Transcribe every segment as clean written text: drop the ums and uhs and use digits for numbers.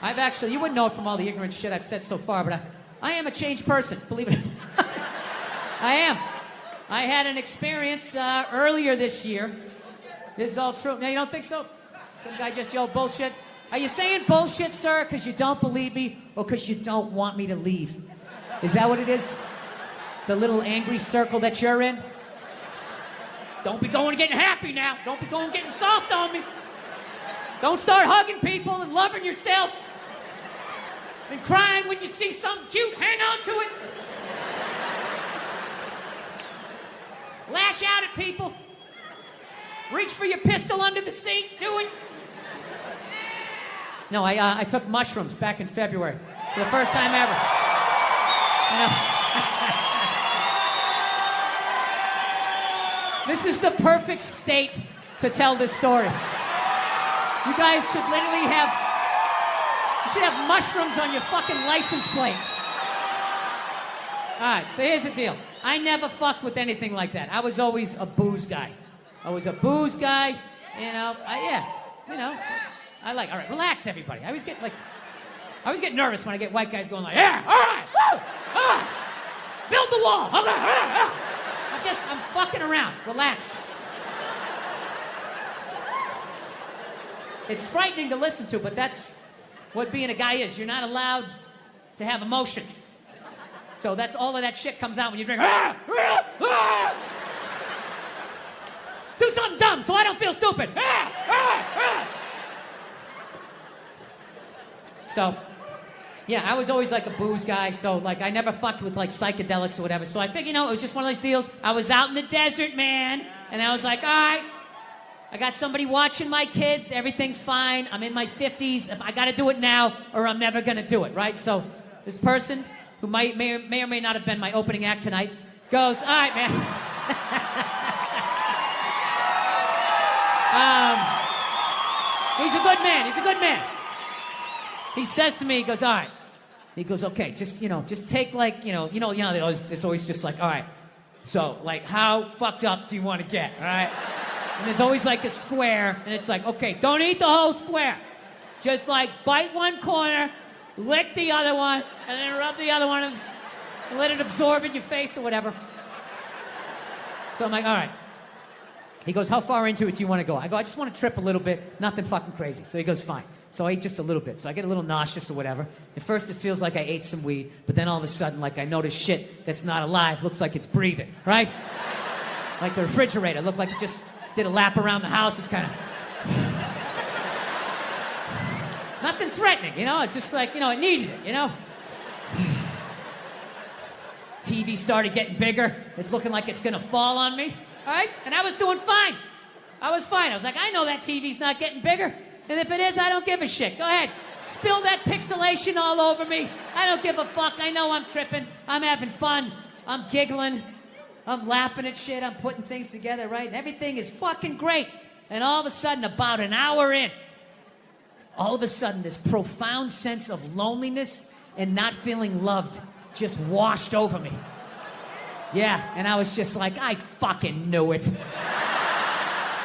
I've actually, you wouldn't know it from all the ignorant shit I've said so far, but I am a changed person, believe it or not. I am. I had an experience earlier this year. This is all true. Now, you don't think so? Some guy just yelled bullshit. Are you saying bullshit, sir, because you don't believe me or because you don't want me to leave? Is that what it is? The little angry circle that you're in? Don't be going and getting happy now. Don't be going and getting soft on me. Don't start hugging people and loving yourself and crying when you see something cute. Hang on to it. Lash out at people. Reach for your pistol under the seat. Do it. No, I took mushrooms back in February for the first time ever. You know? This is the perfect state to tell this story. You guys should literally have, you should have mushrooms on your fucking license plate. All right, so here's the deal. I never fucked with anything like that. I was always a booze guy. I was a booze guy, you know. I like, all right, relax, everybody. I always get nervous when I get white guys going like, yeah, all right, woo, all right, build the wall, okay, all right. I'm fucking around. Relax. It's frightening to listen to, but that's what being a guy is. You're not allowed to have emotions. So that's all of that shit comes out when you drink. Do something dumb so I don't feel stupid. So, yeah, I was always like a booze guy, so like I never fucked with like psychedelics or whatever. So I think, you know, it was just one of those deals. I was out in the desert, man, and I was like, all right, I got somebody watching my kids, everything's fine, I'm in my 50s, I gotta do it now or I'm never gonna do it, right? So this person, who may or may not have been my opening act tonight, goes, all right, man. He's a good man. He says to me, he goes, all right. He goes, okay, just take like, it's always just like, all right, so like how fucked up do you want to get, all right? And there's always like a square, and it's like, okay, don't eat the whole square. Just like bite one corner, lick the other one, and then rub the other one and let it absorb in your face or whatever. So I'm like, all right. He goes, how far into it do you want to go? I go, I just want to trip a little bit, nothing fucking crazy. So he goes, fine. So I ate just a little bit. So I get a little nauseous or whatever. At first it feels like I ate some weed, but then all of a sudden, like I notice shit that's not alive, looks like it's breathing, right? Like the refrigerator, looked like it just did a lap around the house. It's kind of... Nothing threatening, you know? It's just like, you know, it needed it, you know? TV started getting bigger. It's looking like it's gonna fall on me, all right? And I was doing fine. I was like, I know that TV's not getting bigger. And if it is, I don't give a shit. Go ahead. Spill that pixelation all over me. I don't give a fuck. I know I'm tripping. I'm having fun. I'm giggling. I'm laughing at shit. I'm putting things together, right? And everything is fucking great. And all of a sudden, about an hour in, all of a sudden, this profound sense of loneliness and not feeling loved just washed over me. Yeah, and I was just like, I fucking knew it.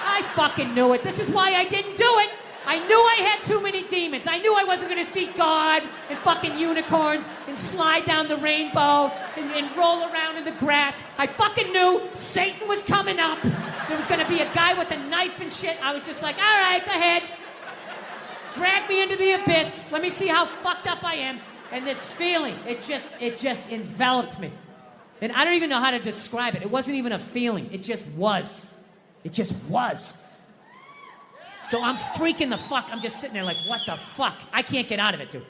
I fucking knew it. This is why I didn't do it. I knew I had too many demons. I knew I wasn't going to see God and fucking unicorns and slide down the rainbow and roll around in the grass. I fucking knew Satan was coming up. There was going to be a guy with a knife and shit. I was just like, all right, go ahead. Drag me into the abyss. Let me see how fucked up I am. And this feeling, it just enveloped me. And I don't even know how to describe it. It wasn't even a feeling. It just was. It just was. So I'm freaking the fuck. I'm just sitting there like, what the fuck? I can't get out of it, dude.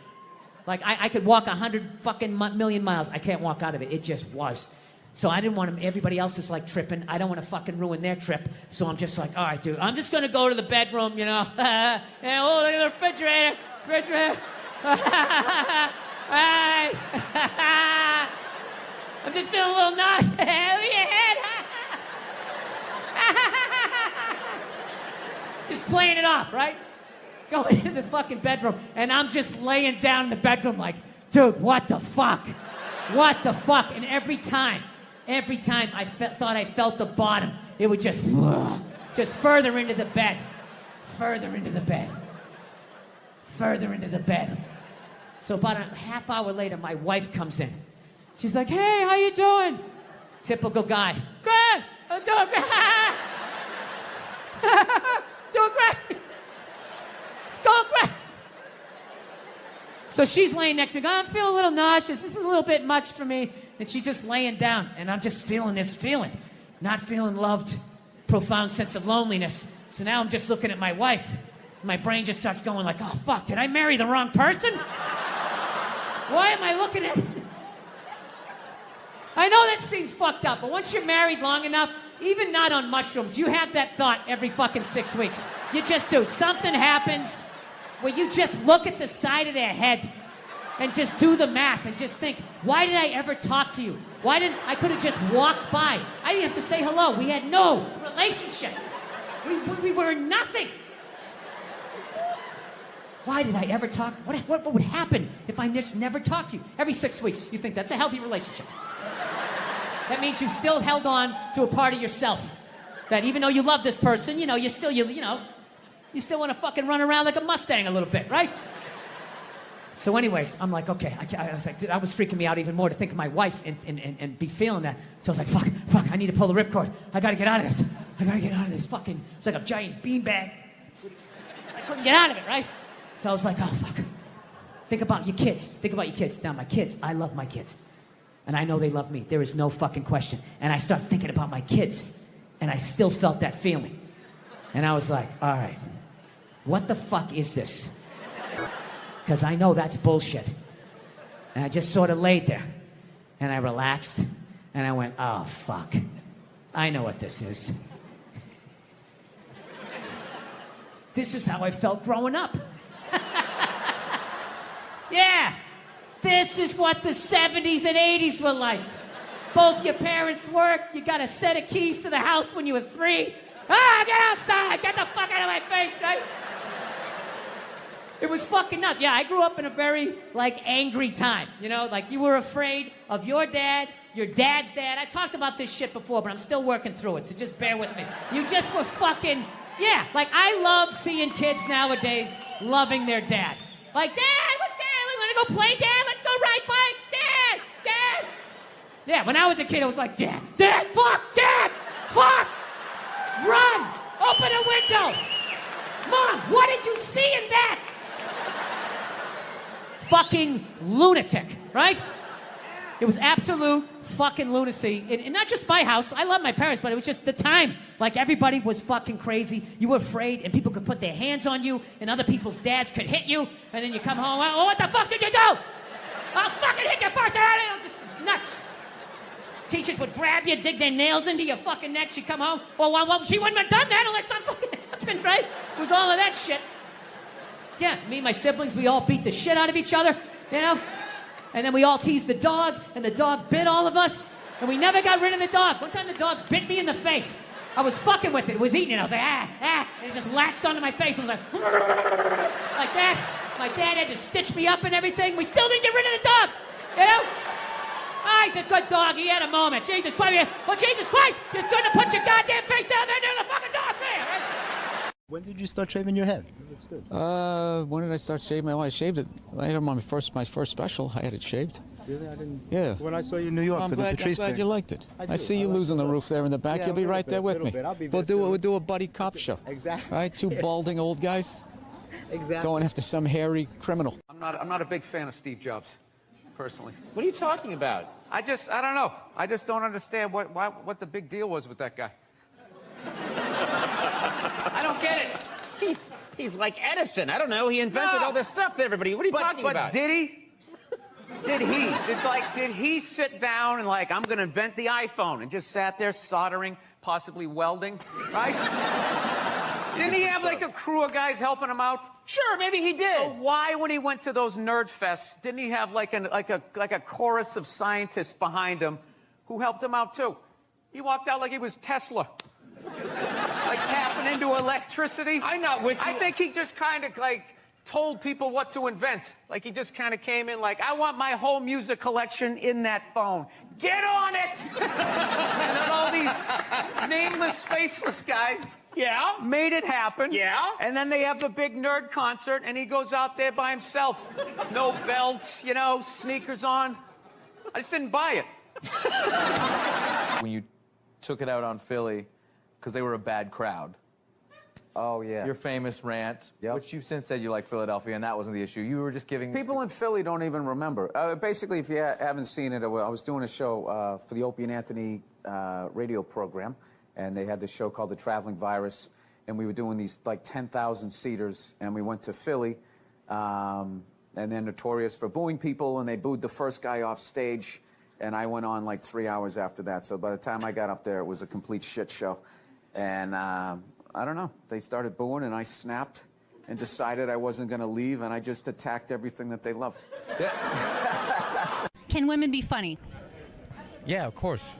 Like, I could walk 100 fucking million miles. I can't walk out of it. It just was. So I didn't want everybody else is like tripping. I don't want to fucking ruin their trip. So I'm just like, all right, dude, I'm just going to go to the bedroom, you know. And oh, look at the refrigerator. All right. I'm just feeling a little nauseous. Look at your head. Just playing it off, right? Going in the fucking bedroom, and I'm just laying down in the bedroom like, dude, what the fuck? What the fuck? And every time I thought I felt the bottom, it would just further into the bed, further into the bed, further into the bed. So about a half hour later, my wife comes in. She's like, hey, how you doing? Typical guy. Good. I'm doing great. Doing great. It's going great. So she's laying next to me. I'm feeling a little nauseous. This is a little bit much for me. And she's just laying down. And I'm just feeling this feeling. Not feeling loved. Profound sense of loneliness. So now I'm just looking at my wife. My brain just starts going like, oh, fuck, did I marry the wrong person? Why am I looking at... I know that seems fucked up, but once you're married long enough, even not on mushrooms, you have that thought every fucking 6 weeks. You just do. Something happens where you just look at the side of their head and just do the math and just think, why did I ever talk to you? I could have just walked by. I didn't have to say hello. We had no relationship. We were nothing. Why did I ever talk? What would happen if I just never talked to you? Every 6 weeks, you think that's a healthy relationship. That means you've still held on to a part of yourself. That even though you love this person, you still want to fucking run around like a Mustang a little bit, right? So anyways, I'm like, okay, I was freaking me out even more to think of my wife and be feeling that. So I was like, fuck, I need to pull the ripcord. I gotta get out of this. I gotta get out of this fucking, it's like a giant beanbag. I couldn't get out of it, right? So I was like, oh, fuck. Think about your kids. Now, my kids, I love my kids. And I know they love me. There is no fucking question. And I start thinking about my kids. And I still felt that feeling. And I was like, all right, what the fuck is this? Because I know that's bullshit. And I just sort of laid there. And I relaxed. And I went, oh, fuck. I know what this is. This is how I felt growing up. Yeah. This is what the 70s and 80s were like. Both your parents worked. You got a set of keys to the house when you were 3. Get outside. Get the fuck out of my face, right? It was fucking nuts. Yeah, I grew up in a very, angry time. You were afraid of your dad, your dad's dad. I talked about this shit before, but I'm still working through it, so just bear with me. You just were fucking... Yeah, I love seeing kids nowadays loving their dad. Like, Dad, what's Dad? Want to go play, Dad? Let's go ride bikes, Dad! Dad! Yeah, when I was a kid, I was like, Dad, fuck, Dad, fuck! Run! Open a window! Mom, what did you see in that? Fucking lunatic, right? It was absolute fucking lunacy. And not just my house. I love my parents, but it was just the time. Everybody was fucking crazy. You were afraid, and people could put their hands on you, and other people's dads could hit you, and then you come home, oh, what the fuck did you do? I'll fucking hit you first. Just nuts. Teachers would grab you, dig their nails into your fucking neck. She'd come home. Well, she wouldn't have done that unless something fucking happened, right? It was all of that shit. Yeah, me and my siblings, we all beat the shit out of each other, And then we all teased the dog, and the dog bit all of us, and we never got rid of the dog. One time the dog bit me in the face. I was fucking with it. It was eating it. I was like, and it just latched onto my face. I was like that. My dad had to stitch me up and everything. We still didn't get rid of the dog, he's a good dog. He had a moment. Jesus Christ. Well, Jesus Christ, you shouldn't have put your goddamn face down there near the fucking dog there, right? When did you start shaving your head? It looks good. When did I start shaving? I shaved it. I had my first special. I had it shaved. Really? I didn't. Yeah. When I saw you in New York for the Patrice I'm glad you liked it. I see you like losing the roof there in the back. Yeah, You'll be right there with me. I'll be there We'll do a buddy cop show. Exactly. Right? Two balding old guys. Exactly. Going after some hairy criminal. I'm not a big fan of Steve Jobs, personally. What are you talking about? I don't know. I just don't understand what the big deal was with that guy. I don't get it. He's like Edison. I don't know. He invented all this stuff to everybody. What are you talking about? But did he? Did he sit down and I'm going to invent the iPhone and just sat there soldering, possibly welding, right? Didn't he have a crew of guys helping him out? Sure, maybe he did. So why, when he went to those nerd fests, didn't he have like a chorus of scientists behind him who helped him out too? He walked out like he was Tesla. Tapping into electricity. I'm not with you. I think he just kind of told people what to invent. He just kind of came in I want my whole music collection in that phone. Get on it! And then all these nameless, faceless guys Yeah. Made it happen. Yeah. And then they have the big nerd concert, and he goes out there by himself. No belt, you know, sneakers on. I just didn't buy it. When you took it out on Philly, because they were a bad crowd. Oh, yeah. Your famous rant, Yep. which you've since said you like Philadelphia, and that wasn't the issue. You were just giving... People in Philly don't even remember. Basically, if you haven't seen it, I was doing a show for the Opie and Anthony radio program, and they had this show called The Traveling Virus, and we were doing these like 10,000 seaters, and we went to Philly, and they're notorious for booing people, and they booed the first guy off stage, and I went on like 3 hours after that. So by the time I got up there, it was a complete shit show, and I don't know. They started booing, and I snapped and decided I wasn't going to leave, and I just attacked everything that they loved. Can women be funny? Yeah, of course.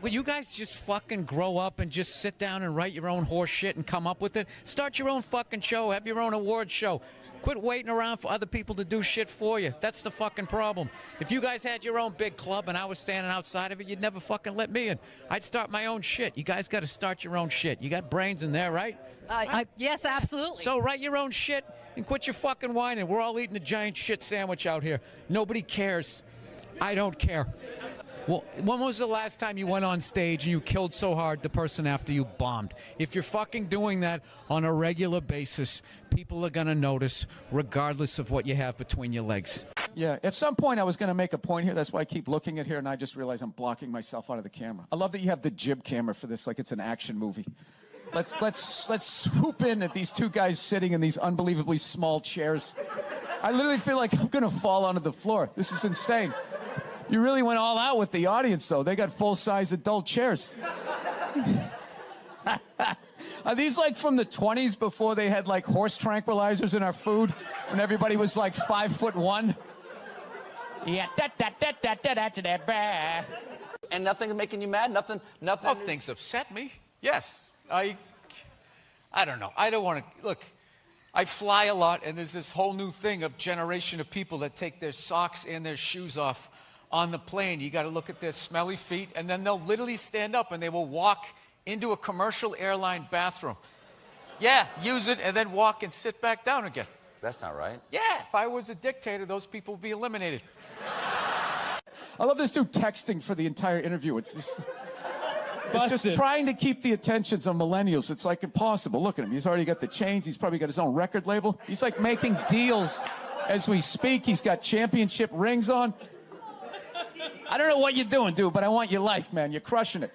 Will you guys just fucking grow up and just sit down and write your own horse shit and come up with it? Start your own fucking show. Have your own award show. Quit waiting around for other people to do shit for you. That's the fucking problem. If you guys had your own big club and I was standing outside of it, you'd never fucking let me in. I'd start my own shit. You guys got to start your own shit. You got brains in there, right? Yes, absolutely. So write your own shit and quit your fucking whining. We're all eating a giant shit sandwich out here. Nobody cares. I don't care. Well, when was the last time you went on stage and you killed so hard the person after you bombed? If you're fucking doing that on a regular basis, people are going to notice regardless of what you have between your legs. Yeah, at some point I was going to make a point here. That's why I keep looking at here, and I just realized I'm blocking myself out of the camera. I love that you have the jib camera for this, like it's an action movie. Let's swoop in at these two guys sitting in these unbelievably small chairs. I literally feel like I'm going to fall onto the floor. This is insane. You really went all out with the audience, though. They got full-size adult chairs. Are these like from the 20s before they had like horse tranquilizers in our food? When everybody was like 5'1"? Yeah, And nothing's making you mad? Nothing Oh, things upset me. Yes. I don't know. I don't want to... Look, I fly a lot, and there's this whole new thing of generation of people that take their socks and their shoes off on the plane. You got to look at their smelly feet, and then they'll literally stand up and they will walk into a commercial airline bathroom. Yeah, use it and then walk and sit back down again. That's not right. Yeah, if I was a dictator, those people would be eliminated. I love this dude texting for the entire interview. It's just trying to keep the attentions of millennials. It's like impossible. Look at him. He's already got the chains. He's probably got his own record label. He's like making deals as we speak. He's got championship rings on. I don't know what you're doing, dude, but I want your life, man. You're crushing it.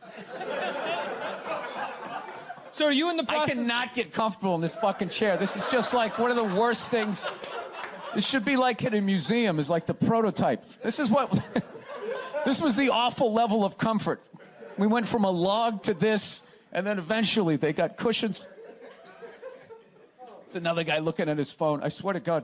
So are you in the process? I cannot get comfortable in this fucking chair. This is just like one of the worst things. This should be like in a museum, is like the prototype. This is what... This was the awful level of comfort. We went from a log to this, and then eventually they got cushions. It's another guy looking at his phone. I swear to God.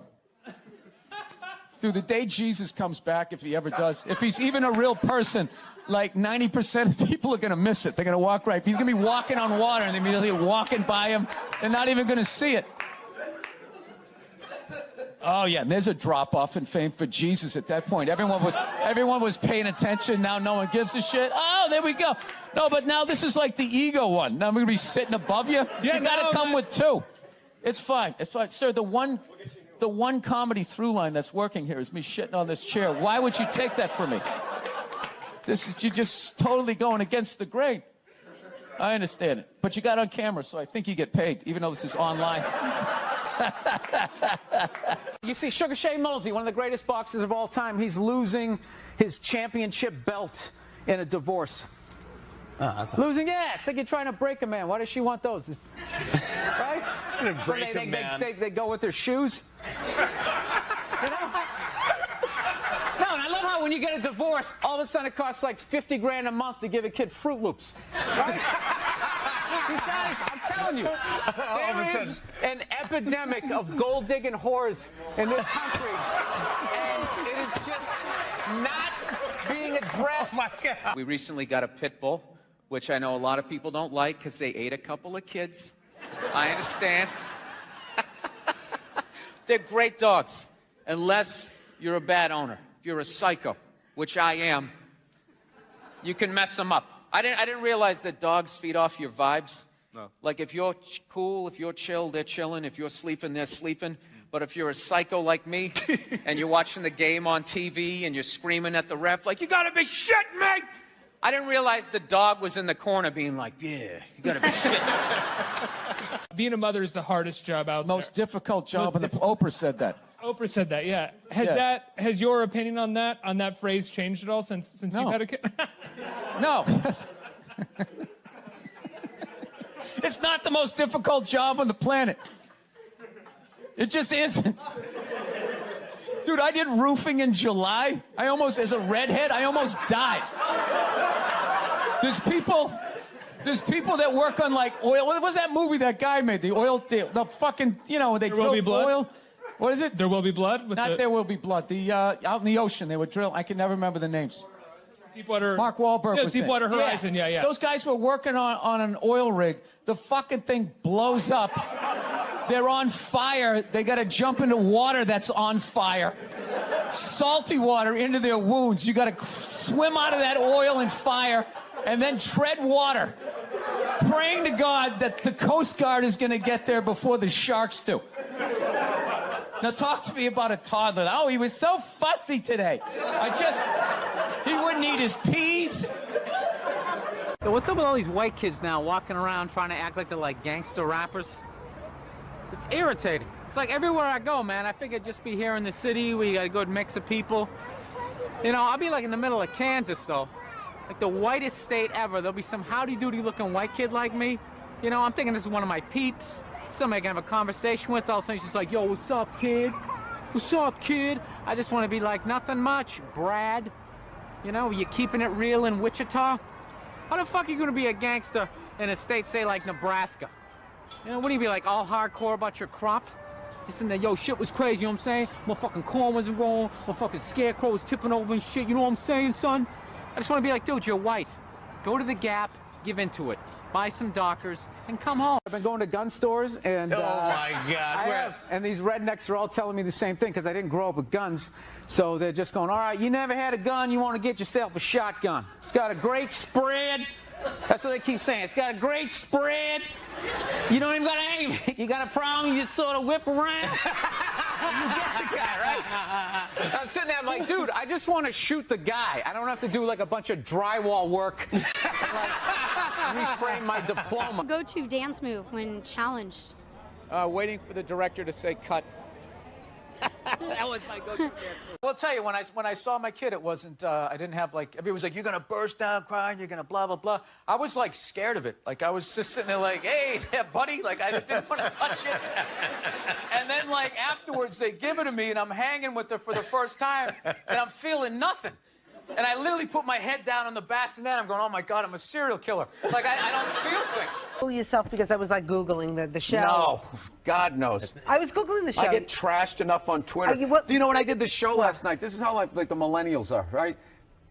Dude, the day Jesus comes back, if he ever does, if he's even a real person, like 90% of people are going to miss it. They're going to walk right. He's going to be walking on water, and immediately walking by him. They're not even going to see it. Oh, yeah, and there's a drop-off in fame for Jesus at that point. Everyone was paying attention. Now no one gives a shit. Oh, there we go. No, but now this is like the ego one. Now I'm going to be sitting above you. Yeah, you got to come man. with two. It's fine. It's fine. Sir, the one comedy through line that's working here is me shitting on this chair. Why would you take that from me? You're just totally going against the grain. I understand it. But you got on camera, so I think you get paid, even though this is online. You see, Sugar Shea Mosley, one of the greatest boxers of all time, he's losing his championship belt in a divorce. Losing, yeah. It's like you're trying to break a man. Why does she want those? Right? Break a man. They go with their shoes. You know? No, and I love how when you get a divorce, all of a sudden it costs like 50 grand a month to give a kid Fruit Loops. Right? These guys, I'm telling you, there is an epidemic of gold-digging whores in this country, and it is just not being addressed. Oh my God. We recently got a pit bull, which I know a lot of people don't like because they ate a couple of kids. I understand. They're great dogs, unless you're a bad owner. If you're a psycho, which I am, you can mess them up. I didn't realize that dogs feed off your vibes. No. Like if you're cool, if you're chill, they're chilling. If you're sleeping, they're sleeping. But if you're a psycho like me and you're watching the game on TV and you're screaming at the ref like, you gotta be shitting me! I didn't realize the dog was in the corner being like, yeah, you gotta be shitting me. Being a mother is the hardest job out there. Most difficult job, and Oprah said that. Oprah said that, yeah. Has your opinion on that phrase changed at all since you've had a kid? No. It's not the most difficult job on the planet. It just isn't. Dude, I did roofing in July. As a redhead, I almost died. There's people that work on like oil. What was that movie that guy made? The oil, the fucking, they drill oil. What is it? There Will Be Blood? There Will Be Blood. The out in the ocean, they would drill. I can never remember the names. Deepwater. Mark Wahlberg was Deepwater Horizon, yeah. Those guys were working on an oil rig. The fucking thing blows up. They're on fire. They got to jump into water that's on fire. Salty water into their wounds. You got to swim out of that oil and fire and then tread water, praying to God that the Coast Guard is going to get there before the sharks do. Now talk to me about a toddler. Oh, he was so fussy today. He wouldn't eat his peas. So what's up with all these white kids now walking around trying to act like they're like gangster rappers? It's irritating. It's like everywhere I go, man. I figure just be here in the city where you got a good mix of people. I'll be like in the middle of Kansas, though. Like the whitest state ever. There'll be some howdy-doody looking white kid like me. I'm thinking this is one of my peeps. Somebody I can have a conversation with. All of a sudden he's just like, yo, what's up, kid? What's up, kid? I just want to be like, nothing much, Brad. You keeping it real in Wichita? How the fuck are you going to be a gangster in a state, say, like Nebraska? Wouldn't you be like all hardcore about your crop? Just in there, yo, shit was crazy, you know what I'm saying? My fucking corn wasn't wrong. My fucking scarecrow was tipping over and shit, you know what I'm saying, son? I just want to be like, dude, you're white. Go to the Gap, give into it. Buy some Dockers, and come home. I've been going to gun stores, and... Oh, my God. And these rednecks are all telling me the same thing, because I didn't grow up with guns. So they're just going, all right, you never had a gun, you want to get yourself a shotgun. It's got a great spread. That's what they keep saying. It's got a great spread. You don't even got to aim it. You got a problem, you just sort of whip around. You get the guy, right? I'm sitting there, I'm like, dude, I just want to shoot the guy. I don't have to do like a bunch of drywall work. Reframe my diploma. Go-to dance move when challenged? Waiting for the director to say cut. That was my go-to dance move. Well, I'll tell you, when I saw my kid, it wasn't, I didn't have like, everybody was like, you're going to burst down crying, you're going to blah, blah, blah. I was like scared of it. Like I was just sitting there like, hey, yeah, buddy, like I didn't want to touch it. And then like afterwards, they give it to me and I'm hanging with her for the first time and I'm feeling nothing. And I literally put my head down on the bassinet. I'm going, oh my God, I'm a serial killer. Like I don't feel things. Fool yourself because I was like Googling the show. No, God knows. I was Googling the show. I get trashed enough on Twitter. Do you know when I did the show last night? This is how like the millennials are, right?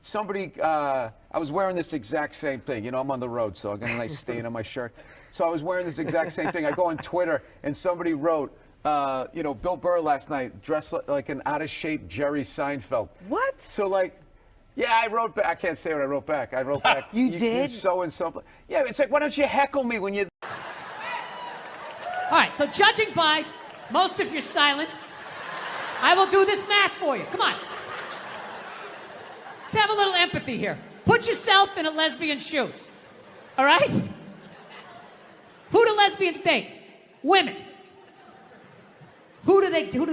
Somebody, I was wearing this exact same thing. I'm on the road, so I got a nice stain on my shirt. So I was wearing this exact same thing. I go on Twitter, and somebody wrote, Bill Burr last night dressed like an out-of-shape Jerry Seinfeld. What? So like... Yeah, I wrote back. I can't say what I wrote back. I wrote back. You did? So-and-so. Yeah, it's like, why don't you heckle me when you... All right, so judging by most of your silence, I will do this math for you. Come on. Let's have a little empathy here. Put yourself in a lesbian's shoes. All right? Who do lesbians date? Women. Who do they do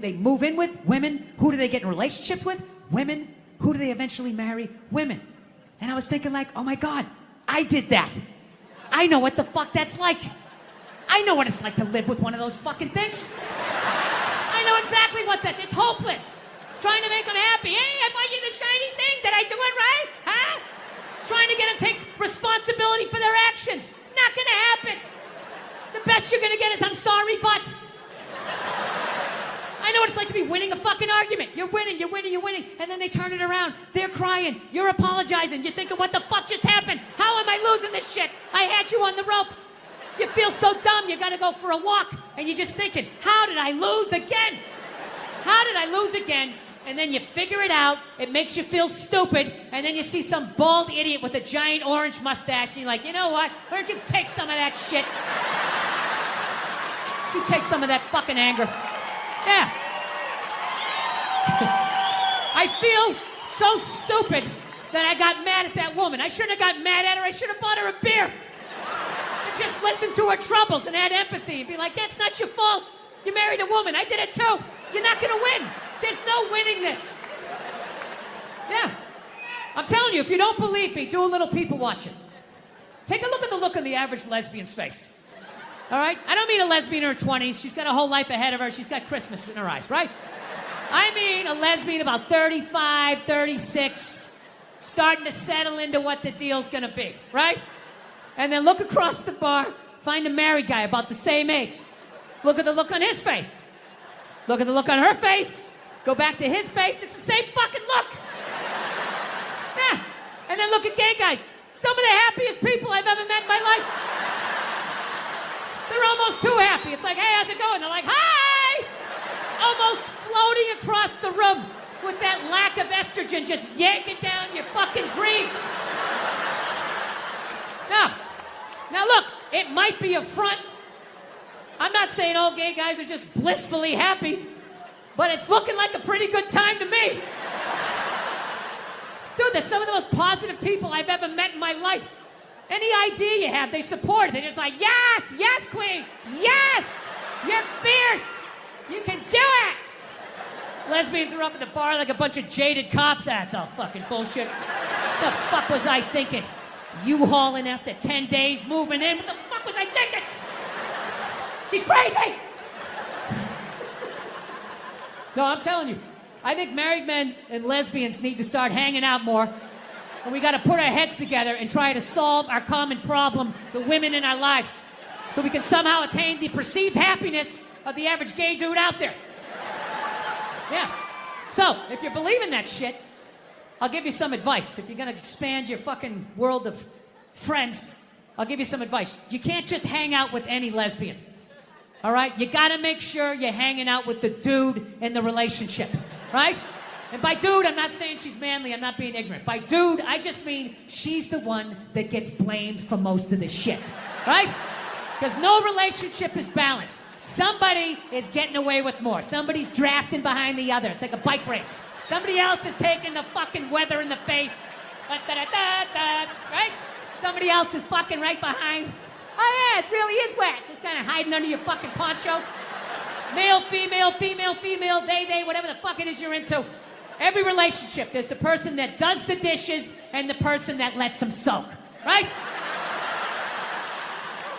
they move in with? Women. Who do they get in relationships with? Women. Who do they eventually marry? Women. And I was thinking like, oh my God, I did that. I know what the fuck that's like. I know what it's like to live with one of those fucking things. I know exactly what that's, it's hopeless. Trying to make them happy. Hey, I bought you the shiny thing. Did I do it right? Huh? Trying to get them to take responsibility for their actions. Not gonna happen. The best you're gonna get is I'm sorry, but. I know what it's like to be winning a fucking argument. You're winning, you're winning, you're winning. And then they turn it around. They're crying. You're apologizing. You're thinking, what the fuck just happened? How am I losing this shit? I had you on the ropes. You feel so dumb, you gotta go for a walk. And you're just thinking, how did I lose again? How did I lose again? and then you figure it out, it makes you feel stupid, and then you see some bald idiot with a giant orange mustache, and you're like, you know what? Why don't you take some of that shit? You take some of that fucking anger. Yeah. I feel so stupid that I got mad at that woman. I shouldn't have got mad at her. I should have bought her a beer. And just listen to her troubles and had empathy and be like, that's not your fault. You married a woman. I did it too. You're not going to win. There's no winning this. Yeah. I'm telling you, if you don't believe me, do a little people watching. Take a look at the look on the average lesbian's face. All right? I don't mean a lesbian in her 20s. She's got a whole life ahead of her. She's got Christmas in her eyes, right? I mean a lesbian about 35, 36, starting to settle into what the deal's going to be, right? And then look across the bar, find a married guy about the same age. Look at the look on his face. Look at the look on her face. Go back to his face. It's the same fucking look. Yeah. And then look at gay guys. Some of the happiest people I've ever met in my life. They're almost too happy. It's like, hey, how's it going? They're like, hi! Almost floating across the room with that lack of estrogen just yanking down your fucking dreams. Now look, it might be a front. I'm not saying all gay guys are just blissfully happy, but it's looking like a pretty good time to me. Dude, they're some of the most positive people I've ever met in my life. Any idea you have, they support it. They're just like, yes, yes, queen, yes, you're fierce, you can do it. Lesbians are up at the bar like a bunch of jaded cops. That's all fucking bullshit. What the fuck was I thinking? U-hauling after 10 days, moving in. What the fuck was I thinking? She's crazy! No, I'm telling you. I think married men and lesbians need to start hanging out more. And we got to put our heads together and try to solve our common problem, the women in our lives, so we can somehow attain the perceived happiness of the average gay dude out there. Yeah. So, if you believe in that shit, I'll give you some advice. If you're going to expand your fucking world of friends, I'll give you some advice. You can't just hang out with any lesbian. All right? You got to make sure you're hanging out with the dude in the relationship. Right? And by dude, I'm not saying she's manly. I'm not being ignorant. By dude, I just mean she's the one that gets blamed for most of the shit. Right? Because no relationship is balanced. Somebody is getting away with more. Somebody's drafting behind the other. It's like a bike race. Somebody else is taking the fucking weather in the face. Right? Somebody else is fucking right behind. Oh yeah, it really is wet. Just kind of hiding under your fucking poncho. Male, female, female, female, they, whatever the fuck it is you're into. Every relationship, there's the person that does the dishes and the person that lets them soak. Right?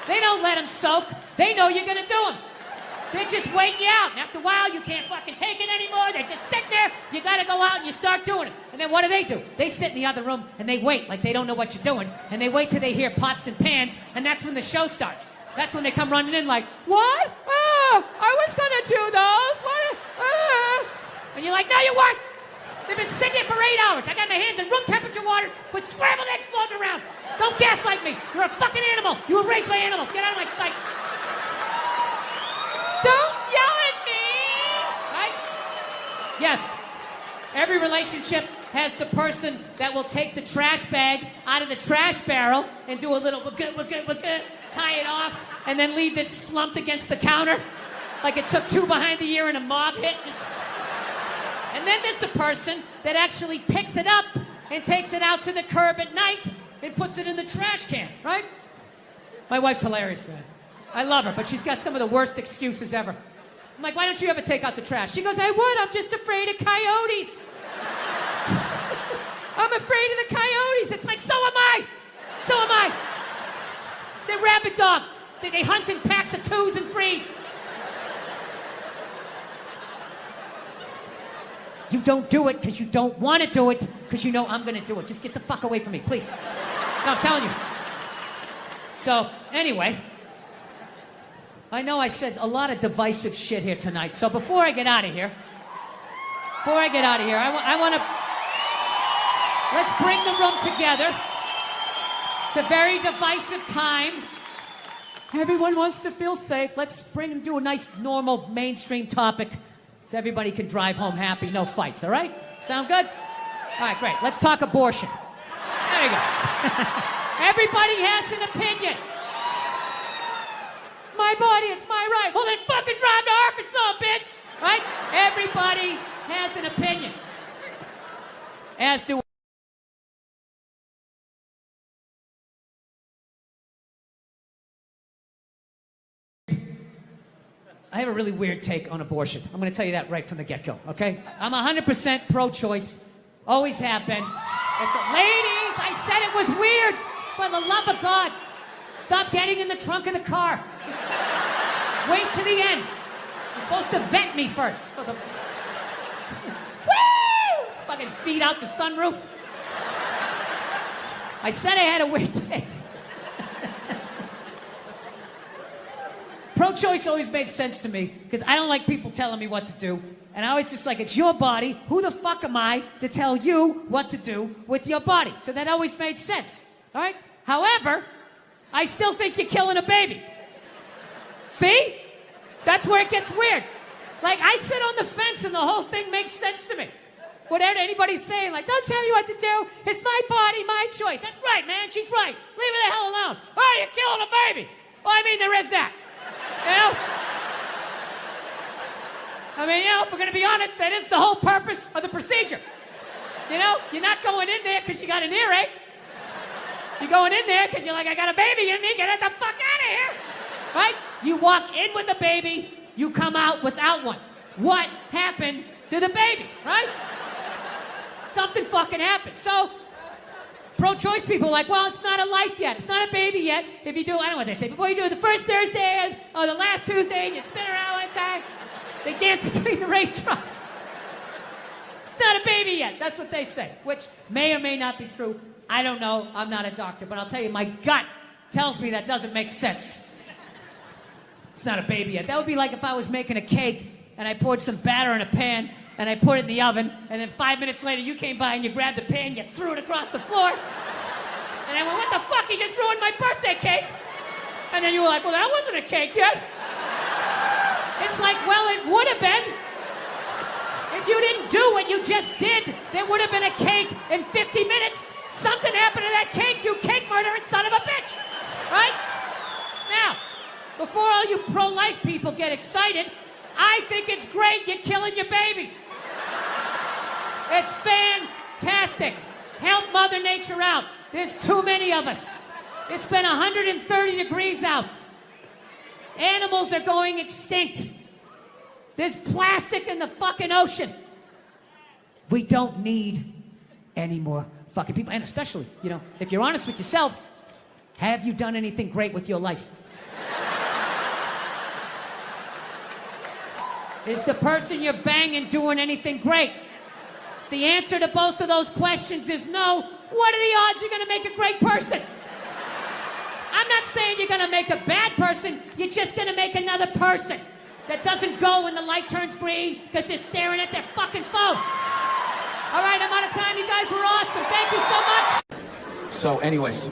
They don't let them soak. They know you're gonna do them. They're just waiting you out. And after a while, you can't fucking take it anymore. They're just sitting there. You gotta go out and you start doing it. And then what do? They sit in the other room and they wait like they don't know what you're doing. And they wait till they hear pots and pans, and that's when the show starts. That's when they come running in like, what? Oh, I was gonna do those. What? And you're like, no, you weren't. They've been sitting here for 8 hours. I got my hands in room temperature water with scrambled eggs floating around. Don't gaslight me. You're a fucking animal. You were raised by animals. Get out of my sight. Don't yell at me! Right? Yes. Every relationship has the person that will take the trash bag out of the trash barrel and do a little tie it off, and then leave it slumped against the counter like it took two behind the ear and a mob hit. And then there's the person that actually picks it up and takes it out to the curb at night and puts it in the trash can, right? My wife's hilarious, man. I love her, but she's got some of the worst excuses ever. I'm like, why don't you ever take out the trash? She goes, I would, I'm just afraid of coyotes. I'm afraid of the coyotes. It's like, so am I. So am I. They're rabid dogs. They hunt in packs of 2s and 3s. You don't do it because you don't want to do it because you know I'm going to do it. Just get the fuck away from me, please. No, I'm telling you. So, anyway, I know I said a lot of divisive shit here tonight. So before I get out of here, I want to... Let's bring the room together. It's a very divisive time. Everyone wants to feel safe. Let's do a nice, normal, mainstream topic. so everybody can drive home happy, no fights, all right? Sound good? All right, great. Let's talk abortion. There you go. Everybody has an opinion. It's my body, it's my right. Well, then fucking drive to Arkansas, bitch. Right? Everybody has an opinion. As do I have a really weird take on abortion. I'm going to tell you that right from the get-go, okay? I'm 100% pro-choice. Always have been. Ladies, I said it was weird. For the love of God, stop getting in the trunk of the car. Wait to the end. You're supposed to vet me first. Woo! Fucking feed out the sunroof. I said I had a weird take. Pro-choice always made sense to me because I don't like people telling me what to do. And I always just like, it's your body. Who the fuck am I to tell you what to do with your body? So that always made sense. All right? However, I still think you're killing a baby. See? That's where it gets weird. Like, I sit on the fence and the whole thing makes sense to me. Whatever anybody's saying, like, don't tell me what to do. It's my body, my choice. That's right, man. She's right. Leave her the hell alone. Oh, you're killing a baby. Well, I mean, there is that. You know? I mean, you know, if we're going to be honest, that is the whole purpose of the procedure. You know? You're not going in there because you got an earache. You're going in there because you're like, I got a baby in me. Get the fuck out of here. Right? You walk in with a baby. You come out without one. What happened to the baby? Right? Something fucking happened. So, pro-choice people are like, well, it's not a life yet. It's not a baby yet. If you do, I don't know what they say. Before you do it the first Thursday or the last Tuesday and you spin around one time, they dance between the raindrops. It's not a baby yet. That's what they say, which may or may not be true. I don't know. I'm not a doctor, but I'll tell you, my gut tells me that doesn't make sense. It's not a baby yet. That would be like if I was making a cake and I poured some batter in a pan and I put it in the oven, and then 5 minutes later you came by and you grabbed the pan, you threw it across the floor, and I went, what the fuck? You just ruined my birthday cake. And then you were like, well, that wasn't a cake yet. It's like, well, it would have been. If you didn't do what you just did, there would have been a cake in 50 minutes. Something happened to that cake, you cake murdering son of a bitch. Right? Now, before all you pro-life people get excited, I think it's great you're killing your babies. It's fantastic. Help Mother Nature out. There's too many of us. It's been 130 degrees out. Animals are going extinct. There's plastic in the fucking ocean. We don't need any more fucking people. And especially, you know, if you're honest with yourself, have you done anything great with your life? Is the person you're banging doing anything great? The answer to both of those questions is no. What are the odds you're going to make a great person? I'm not saying you're going to make a bad person. You're just going to make another person that doesn't go when the light turns green because they're staring at their fucking phone. All right, I'm out of time. You guys were awesome. Thank you so much. So, anyways,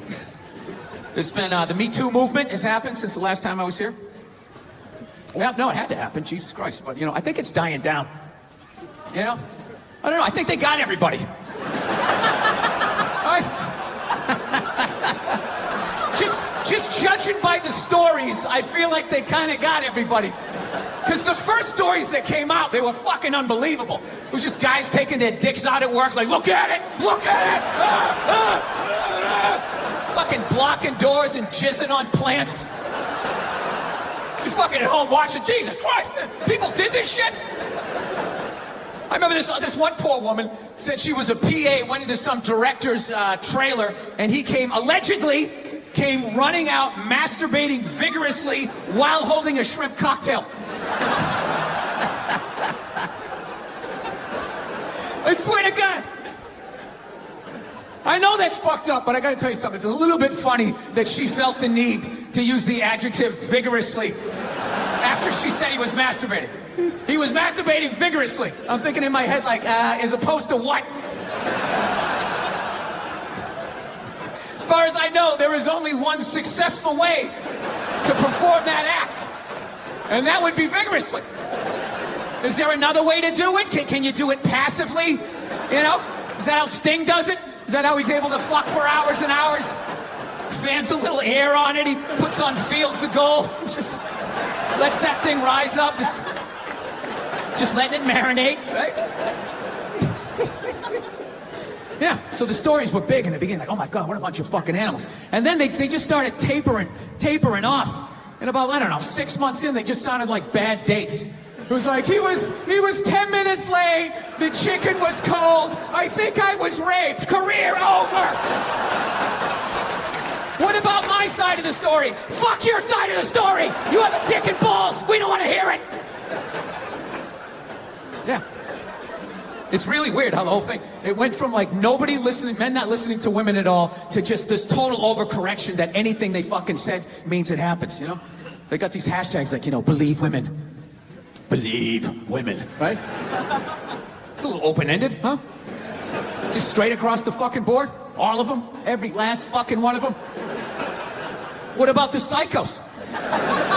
there's been the Me Too movement has happened since the last time I was here. Well, no, it had to happen. Jesus Christ. But, you know, I think it's dying down. You know? I don't know. I think they got everybody. All right? Just judging by the stories, I feel like they kind of got everybody. Because the first stories that came out, they were fucking unbelievable. It was just guys taking their dicks out at work, like, look at it! Look at it! Fucking blocking doors and jizzing on plants. You're fucking at home watching, Jesus Christ, people did this shit? I remember this one poor woman said she was a PA, went into some director's trailer, and he allegedly came running out, masturbating vigorously while holding a shrimp cocktail. I swear to God. I know that's fucked up, but I gotta tell you something. It's a little bit funny that she felt the need to use the adjective vigorously after she said he was masturbating. He was masturbating vigorously. I'm thinking in my head, like, as opposed to what? As far as I know, there is only one successful way to perform that act, and that would be vigorously. Is there another way to do it? Can you do it passively? You know? Is that how Sting does it? Is that how he's able to fuck for hours and hours? Fans a little air on it. He puts on Fields of Gold. Just lets that thing rise up. Just letting it marinate, right? Yeah, so the stories were big in the beginning. Like, oh my God, what a bunch of fucking animals. And then they just started tapering off. And about, I don't know, 6 months in, they just sounded like bad dates. It was like, he was 10 minutes late, the chicken was cold, I think I was raped, career over. What about my side of the story? Fuck your side of the story. You have a dick and balls, we don't want to hear it. Yeah. It's really weird how the whole thing, it went from like nobody listening, men not listening to women at all, to just this total overcorrection that anything they fucking said means it happens, you know? They got these hashtags like, you know, believe women. Believe women, right? It's a little open-ended, huh? Just straight across the fucking board? All of them? Every last fucking one of them? What about the psychos?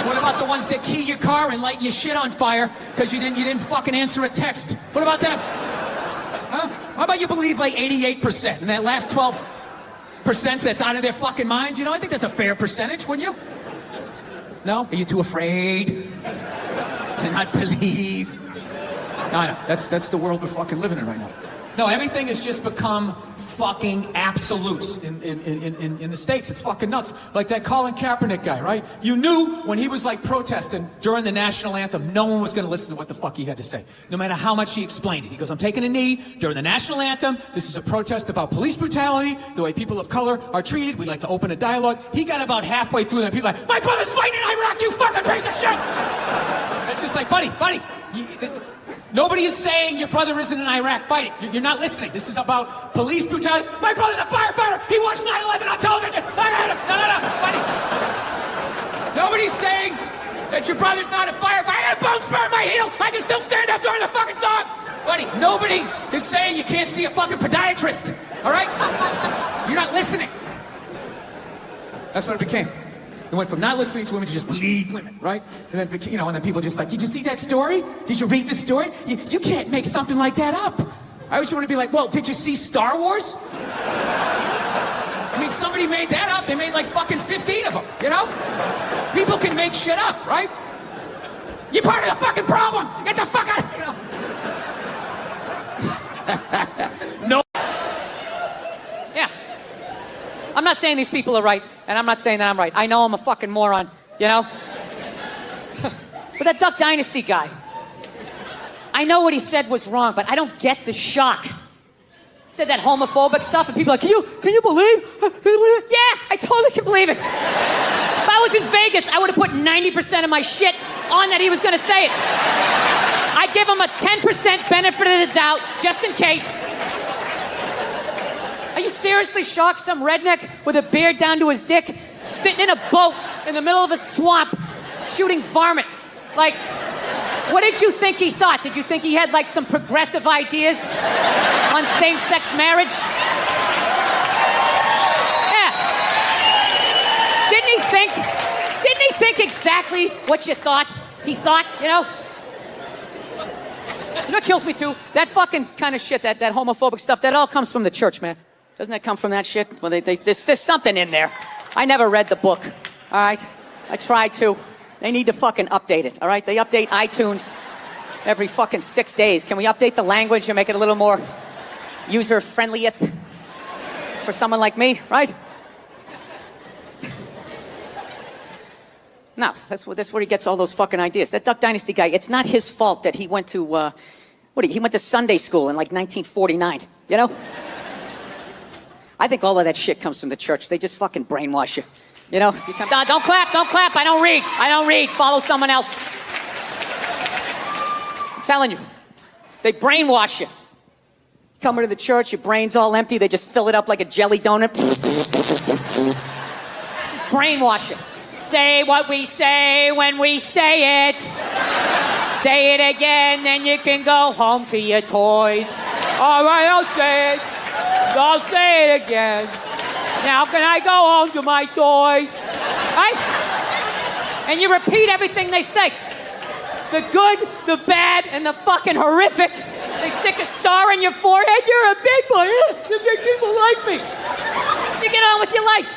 What about the ones that key your car and light your shit on fire because you didn't fucking answer a text? What about them? Huh? How about you believe like 88% and that last 12% that's out of their fucking minds? You know, I think that's a fair percentage, wouldn't you? No? Are you too afraid to not believe? No, that's the world we're fucking living in right now. No, everything has just become fucking absolutes in the States. It's fucking nuts. Like that Colin Kaepernick guy, right? You knew when he was like protesting during the national anthem, no one was going to listen to what the fuck he had to say, no matter how much he explained it. He goes, I'm taking a knee during the national anthem. This is a protest about police brutality, the way people of color are treated. We'd like to open a dialogue. He got about halfway through that. People are like, my brother's fighting in Iraq, you fucking piece of shit! It's just like, buddy, nobody is saying your brother isn't in Iraq fighting. You're not listening. This is about police brutality. My brother's a firefighter. He watched 9/11 on television. No, buddy. Nobody's saying that your brother's not a firefighter. I had a bone spur in my heel. I can still stand up during the fucking song. Buddy, nobody is saying you can't see a fucking podiatrist. All right? You're not listening. That's what it became. It went from not listening to women to just believe women, right? And then, you know, and then people just like, did you see that story? Did you read the story? You can't make something like that up. I always want to be like, well, did you see Star Wars? I mean, somebody made that up. They made like fucking 15 of them, you know? People can make shit up, right? You're part of the fucking problem. Get the fuck out, you know? No. Yeah. I'm not saying these people are right, and I'm not saying that I'm right. I know I'm a fucking moron, you know? But that Duck Dynasty guy, I know what he said was wrong, but I don't get the shock. He said that homophobic stuff, and people are like, can you believe? Yeah, I totally can believe it. If I was in Vegas, I would have put 90% of my shit on that he was going to say it. I'd give him a 10% benefit of the doubt, just in case. Are you seriously shocked? Some redneck with a beard down to his dick, sitting in a boat in the middle of a swamp, shooting varmints. Like, what did you think he thought? Did you think he had like some progressive ideas on same-sex marriage? Yeah. Didn't he think exactly what you thought he thought, you know? You know what kills me too? That fucking kind of shit, that homophobic stuff, that all comes from the church, man. Doesn't that come from that shit? Well, there's something in there. I never read the book, all right? I tried to. They need to fucking update it, all right? They update iTunes every fucking 6 days. Can we update the language and make it a little more user-friendlieth for someone like me, right? No, that's where he gets all those fucking ideas. That Duck Dynasty guy, it's not his fault that he went to, he went to Sunday school in like 1949, you know? I think all of that shit comes from the church. They just fucking brainwash you. You know? Don't clap. I don't read. Follow someone else. I'm telling you. They brainwash you. Come into the church, your brain's all empty. They just fill it up like a jelly donut. Brainwash you. Say what we say when we say it. Say it again, then you can go home to your toys. All right, I'll say it. I'll say it again. Now can I go home to my toys? Right? And you repeat everything they say. the good, the bad, and the fucking horrific. They stick a star in your forehead. You're a big boy. The big people like me. You get on with your life.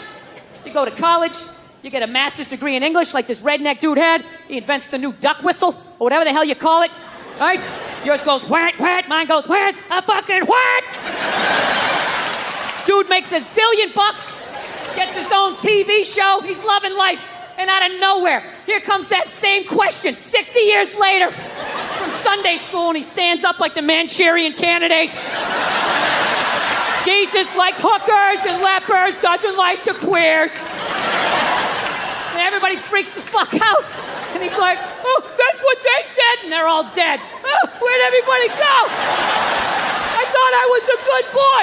You go to college. You get a master's degree in English like this redneck dude had. He invents the new duck whistle, or whatever the hell you call it. All right? Yours goes whack, whack. Mine goes whack, a fucking whack. Dude makes $1 zillion bucks. Gets his own TV show. He's loving life. And out of nowhere, here comes that same question 60 years later from Sunday school, and he stands up like the Manchurian Candidate. Jesus likes hookers and lepers, doesn't like the queers. And everybody freaks the fuck out. And he's like, oh, that's what they said. And they're all dead. Oh, where'd everybody go? I thought I was a good boy.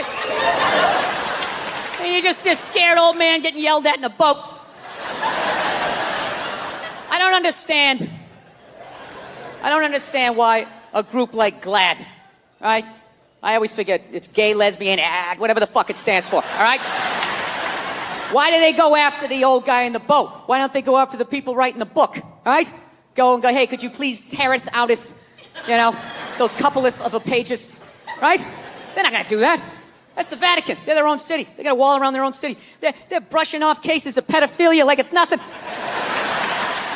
And you're just this scared old man getting yelled at in a boat. I don't understand why a group like GLAAD, right? I always forget, it's gay, lesbian, whatever the fuck it stands for, all right? Why do they go after the old guy in the boat? Why don't they go after the people writing the book, all right? Go, hey, could you please tear it out of, those couple of pages, right? They're not gonna do that. That's the Vatican. They're their own city. They got a wall around their own city. They're brushing off cases of pedophilia like it's nothing.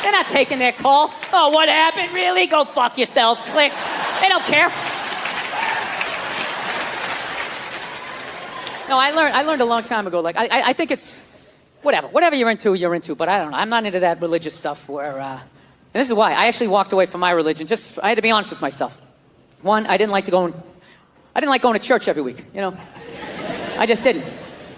They're not taking their call. Oh, what happened? Really? Go fuck yourself. Click. They don't care. No, I learned a long time ago. Like, I think it's whatever you're into. But I don't know. I'm not into that religious stuff where. And this is why I actually walked away from my religion. I had to be honest with myself. One, I didn't like going to church every week. I just didn't.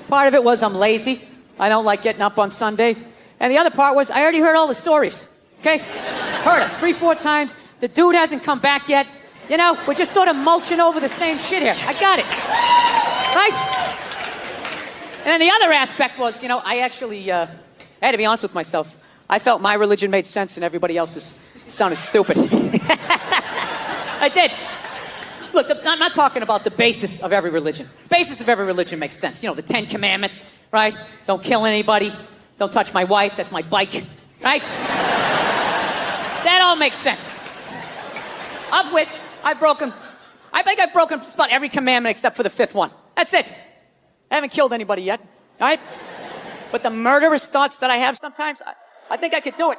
Part of it was I'm lazy. I don't like getting up on Sundays. And the other part was I already heard all the stories. Okay? Heard them 3-4 times. The dude hasn't come back yet. We're just sort of mulching over the same shit here. I got it. Right? And then the other aspect was, I actually I had to be honest with myself. I felt my religion made sense and everybody else's sounded stupid. I did. Look, I'm not talking about the basis of every religion. The basis of every religion makes sense. The 10 Commandments, right? Don't kill anybody. Don't touch my wife. That's my bike, right? That all makes sense. Of which I think I've broken just about every commandment except for the 5th one. That's it. I haven't killed anybody yet, all right? But the murderous thoughts that I have sometimes, I think I could do it.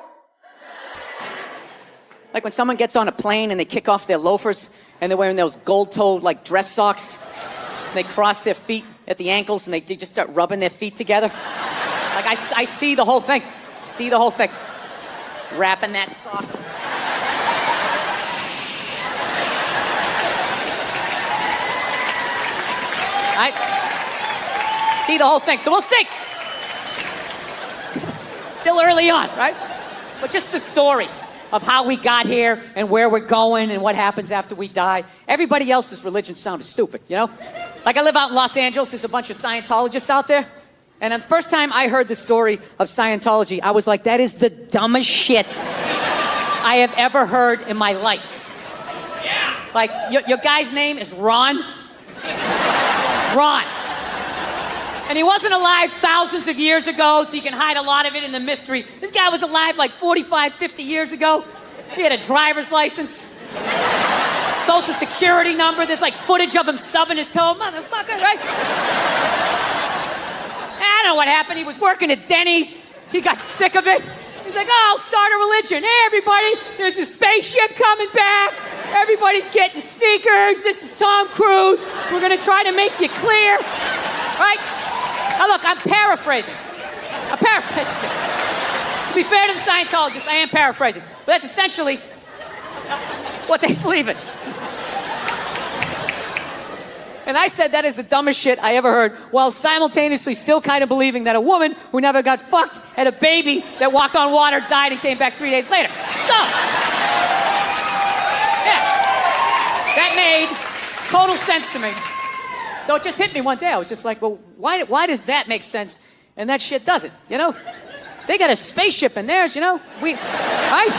Like when someone gets on a plane and they kick off their loafers and they're wearing those gold-toed, like, dress socks. And they cross their feet at the ankles and they just start rubbing their feet together. Like, I see the whole thing. See the whole thing. Wrapping that sock. Right? See the whole thing. So we'll see. Still early on, right? But just the stories of how we got here and where we're going and what happens after we die. Everybody else's religion sounded stupid, Like I live out in Los Angeles. There's a bunch of Scientologists out there. And the first time I heard the story of Scientology, I was like, that is the dumbest shit I have ever heard in my life. Yeah. Like, your guy's name is Ron. Ron. And he wasn't alive thousands of years ago, so you can hide a lot of it in the mystery. This guy was alive like 45, 50 years ago. He had a driver's license, social security number. There's like footage of him stubbing his toe. Motherfucker, right? I don't know what happened. He was working at Denny's. He got sick of it. He's like, oh, I'll start a religion. Hey, everybody, there's a spaceship coming back. Everybody's getting sneakers. This is Tom Cruise. We're going to try to make you clear. Right? Now, look, I'm paraphrasing. To be fair to the Scientologists, I am paraphrasing. But that's essentially what they believe in. And I said that is the dumbest shit I ever heard, while simultaneously still kind of believing that a woman who never got fucked had a baby that walked on water, died, and came back 3 days later. So, yeah. That made total sense to me. So it just hit me one day. I was just like, well, why does that make sense and that shit doesn't, They got a spaceship in theirs, right?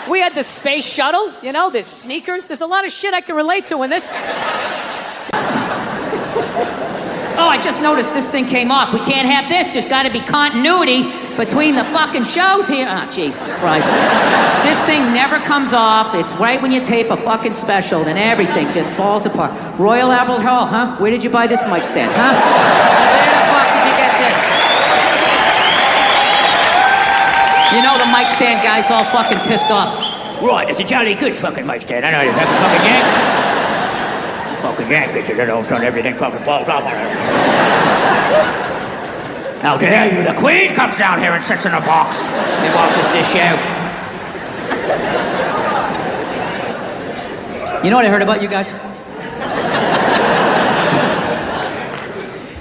We had the space shuttle, there's sneakers. There's a lot of shit I can relate to in this. Oh, I just noticed this thing came off. We can't have this. There's got to be continuity. between the fucking shows here. Oh, Jesus Christ. This thing never comes off. It's right when you tape a fucking special, then everything just falls apart. Royal Albert Hall, huh? Where did you buy this mic stand, huh? Where the fuck did you get this? You know the mic stand guy's all fucking pissed off. Right, it's a jolly good fucking mic stand. I know you fucking yank. Fucking yank it, you know, son, everything fucking falls off on it. How dare you? The Queen comes down here and sits in a box and watches this show. You know what I heard about you guys?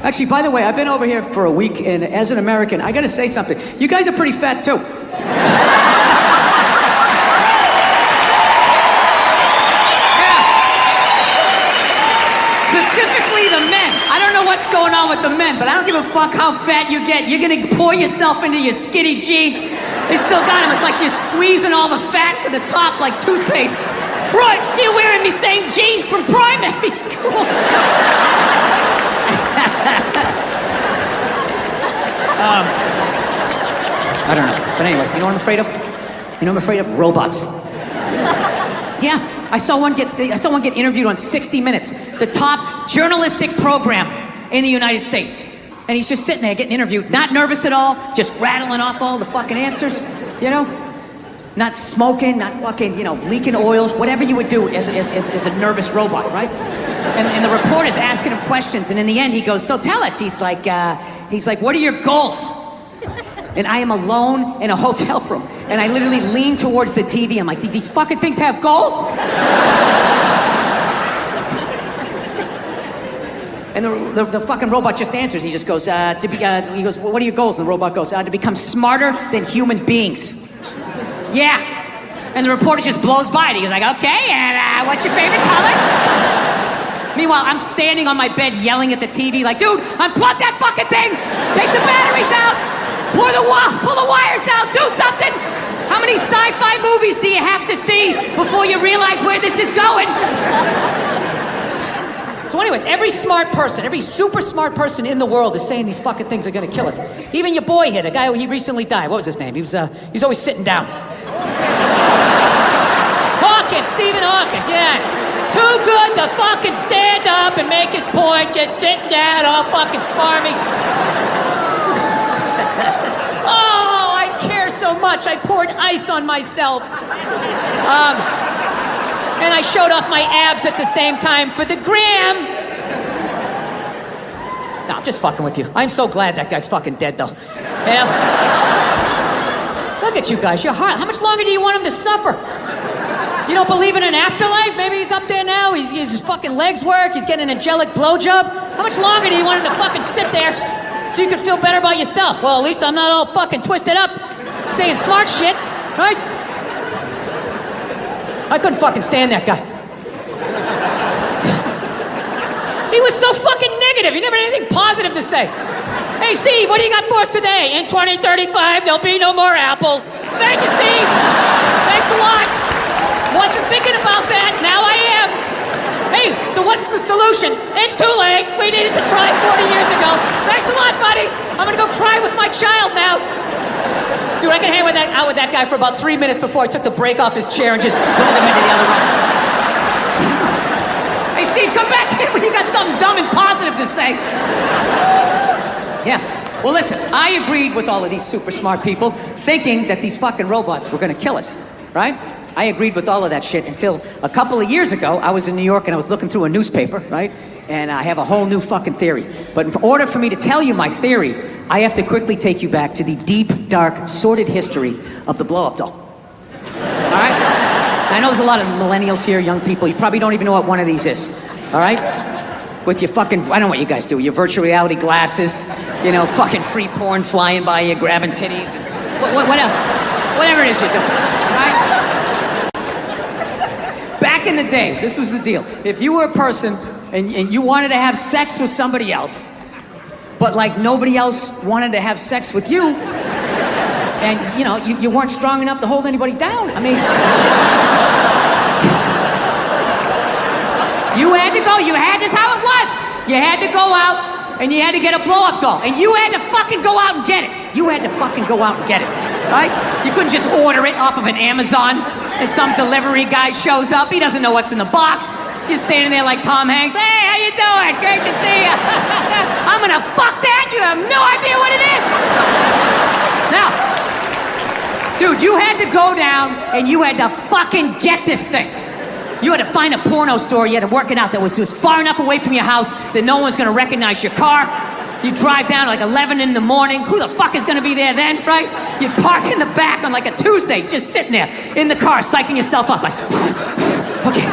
Actually, by the way, I've been over here for a week, and as an American, I gotta say something. You guys are pretty fat, too. Specifically the men. I don't know what's going on with the men, but I don't give a fuck how fat you get. You're gonna pour yourself into your skinny jeans. They still got them. It's like you're squeezing all the fat to the top like toothpaste. Right, still wearing me same jeans from primary school. I don't know. But anyways, you know what I'm afraid of? You know what I'm afraid of? Robots. Yeah. I saw one get interviewed on 60 Minutes, the top journalistic program in the United States. And he's just sitting there getting interviewed, not nervous at all, just rattling off all the fucking answers, you know? Not smoking, not fucking, you know, leaking oil, whatever you would do as a nervous robot, right? And the reporter's asking him questions, and in the end he goes, so tell us, he's like, what are your goals? And I am alone in a hotel room. And I literally lean towards the TV. I'm like, these fucking things have goals? And the fucking robot just answers. He just goes, he goes, well, what are your goals? And the robot goes, to become smarter than human beings. Yeah. And the reporter just blows by it. He's like, okay, and what's your favorite color? Meanwhile, I'm standing on my bed yelling at the TV like, dude, unplug that fucking thing! Take the batteries out! Pull the wires out! Do something! How many sci-fi movies do you have to see before you realize where this is going? So anyways, every smart person, every super smart person in the world is saying these fucking things are gonna kill us. Even your boy here, the guy he recently died. What was his name? He was always sitting down. Hawkins, Stephen Hawkins, yeah. Too good to fucking stand up and make his point, just sitting down all fucking smarmy. Oh, I care so much. I poured ice on myself. And I showed off my abs at the same time for the gram. No, I'm just fucking with you. I'm so glad that guy's fucking dead, though. Yeah. Look at you guys. You're hot. How much longer do you want him to suffer? You don't believe in an afterlife? Maybe he's up there now. His fucking legs work. He's getting an angelic blowjob. How much longer do you want him to fucking sit there so you can feel better about yourself? Well, at least I'm not all fucking twisted up saying smart shit, right? I couldn't fucking stand that guy. He was so fucking negative. He never had anything positive to say. Hey, Steve, what do you got for us today? In 2035, there'll be no more apples. Thank you, Steve. Thanks a lot. Wasn't thinking about that. Now I am. Hey, so what's the solution? It's too late. We needed to try 40 years ago. Thanks a lot, buddy. I'm gonna go cry with my child now. Dude, I can hang out with that guy for about 3 minutes before I took the brake off his chair and just swung him into the other room. Hey, Steve, come back here when you got something dumb and positive to say. Yeah. Well, listen, I agreed with all of these super smart people thinking that these fucking robots were gonna kill us, right? I agreed with all of that shit until a couple of years ago, I was in New York and I was looking through a newspaper, right? And I have a whole new fucking theory. But in order for me to tell you my theory, I have to quickly take you back to the deep, dark, sordid history of the blow-up doll. All right? I know there's a lot of millennials here, young people. You probably don't even know what one of these is. All right? With your fucking, I don't know what you guys do, your virtual reality glasses, you know, fucking free porn flying by you, grabbing titties, and whatever it is you're doing. All right? Back in the day, this was the deal. If you were a person and you wanted to have sex with somebody else, but like nobody else wanted to have sex with you, and you know, you weren't strong enough to hold anybody down. I mean, you had to go, this is how it was. You had to go out and you had to get a blow-up doll. And you had to fucking go out and get it. You had to fucking go out and get it, right? You couldn't just order it off of an Amazon and some delivery guy shows up. He doesn't know what's in the box. You're standing there like Tom Hanks. Hey, how you doing? Great to see you. I'm gonna fuck that. You have no idea what it is. Now, dude, you had to go down and you had to fucking get this thing. You had to find a porno store. You had to work it out that was far enough away from your house that no one's gonna recognize your car. You drive down like 11 in the morning. Who the fuck is gonna be there then, right? You park in the back on like a Tuesday, just sitting there in the car, psyching yourself up like, okay.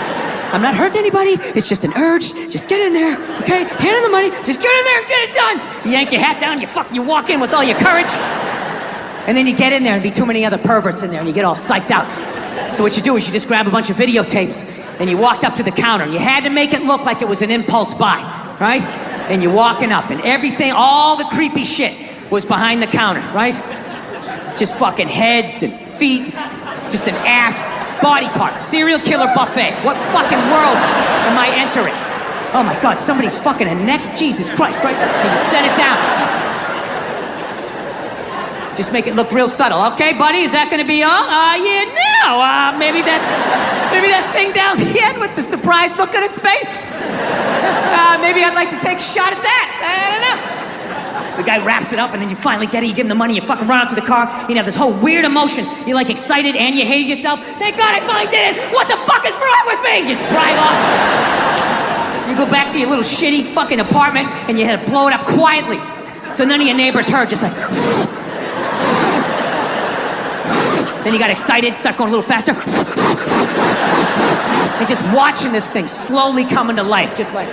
I'm not hurting anybody. It's just an urge. Just get in there, okay? Hand in the money. Just get in there and get it done. You yank your hat down. You walk in with all your courage. And then you get in there and be too many other perverts in there and you get all psyched out. So what you do is you just grab a bunch of videotapes and you walked up to the counter. You had to make it look like it was an impulse buy, right? And you're walking up and everything, all the creepy shit was behind the counter, right? Just fucking heads and feet, just an ass. Body parts, serial killer buffet. What fucking world am I entering? Oh my God, somebody's fucking a neck? Jesus Christ, right? And you set it down. Just make it look real subtle. Okay, buddy, is that gonna be all? Yeah, no. Maybe that thing down the end with the surprised look on its face. Maybe I'd like to take a shot at that. I don't know. The guy wraps it up and then you finally get it, you give him the money, you fucking run out to the car, you have this whole weird emotion. You're like excited and you hated yourself. Thank God I finally did it! What the fuck is wrong with me? Just drive off. You go back to your little shitty fucking apartment and you had to blow it up quietly. So none of your neighbors heard, just like... Then you got excited, start going a little faster. And just watching this thing slowly coming to life, just like...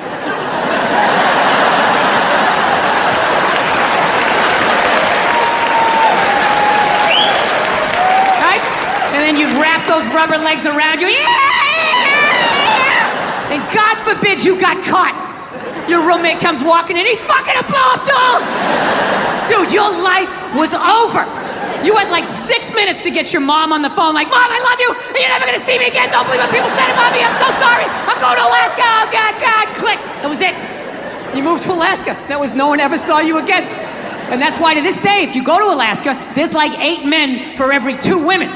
And then you'd wrap those rubber legs around you. Yeah! And God forbid you got caught. Your roommate comes walking in, he's fucking a blow-up doll! Dude, your life was over. You had like 6 minutes to get your mom on the phone like, Mom, I love you, you're never gonna see me again, don't believe what people said about me, I'm so sorry, I'm going to Alaska, oh God, click. That was it. You moved to Alaska. That was, no one ever saw you again. And that's why to this day, if you go to Alaska, there's like 8 men for every 2 women.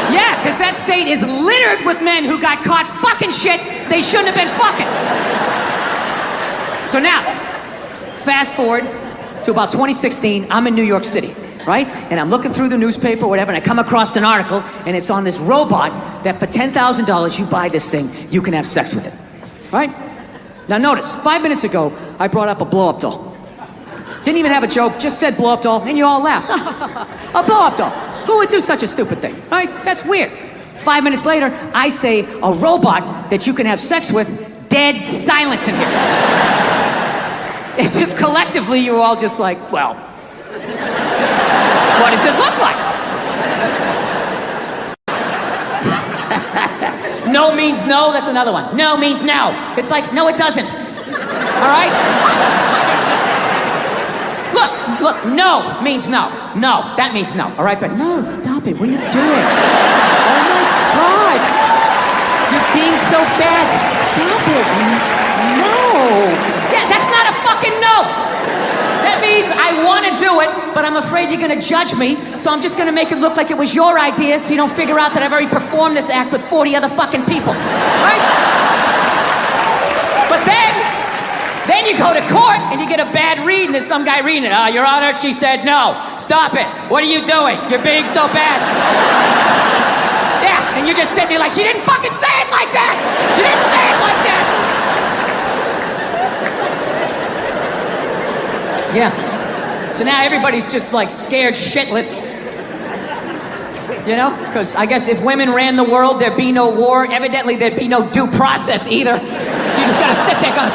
Yeah, because that state is littered with men who got caught fucking shit they shouldn't have been fucking. So now, fast forward to about 2016, I'm in New York City, right? And I'm looking through the newspaper, whatever, and I come across an article, and it's on this robot that for $10,000, you buy this thing, you can have sex with it, right? Now notice, 5 minutes ago, I brought up a blow-up doll. Didn't even have a joke, just said blow-up doll, and you all laughed. A blow-up doll. Who would do such a stupid thing, right? That's weird. 5 minutes later, I say a robot that you can have sex with, dead silence in here. As if collectively you were all just like, well, what does it look like? No means no, that's another one. No means no. It's like, no, it doesn't. All right? Look, no means no. No, that means no, all right? But no, stop it, what are you doing? Oh my God. You're being so bad, stop it. No. Yeah, that's not a fucking no. That means I want to do it, but I'm afraid you're gonna judge me, so I'm just gonna make it look like it was your idea so you don't figure out that I've already performed this act with 40 other fucking people, right? But then you go to court and you get a bad read and there's some guy reading it. Your Honor, she said no. Stop it. What are you doing? You're being so bad. Yeah, and you're just sitting there like, she didn't fucking say it like that. She didn't say it like that. Yeah. So now everybody's just like scared shitless. You know? Because I guess if women ran the world, there'd be no war. Evidently, there'd be no due process either. So you just gotta sit there going,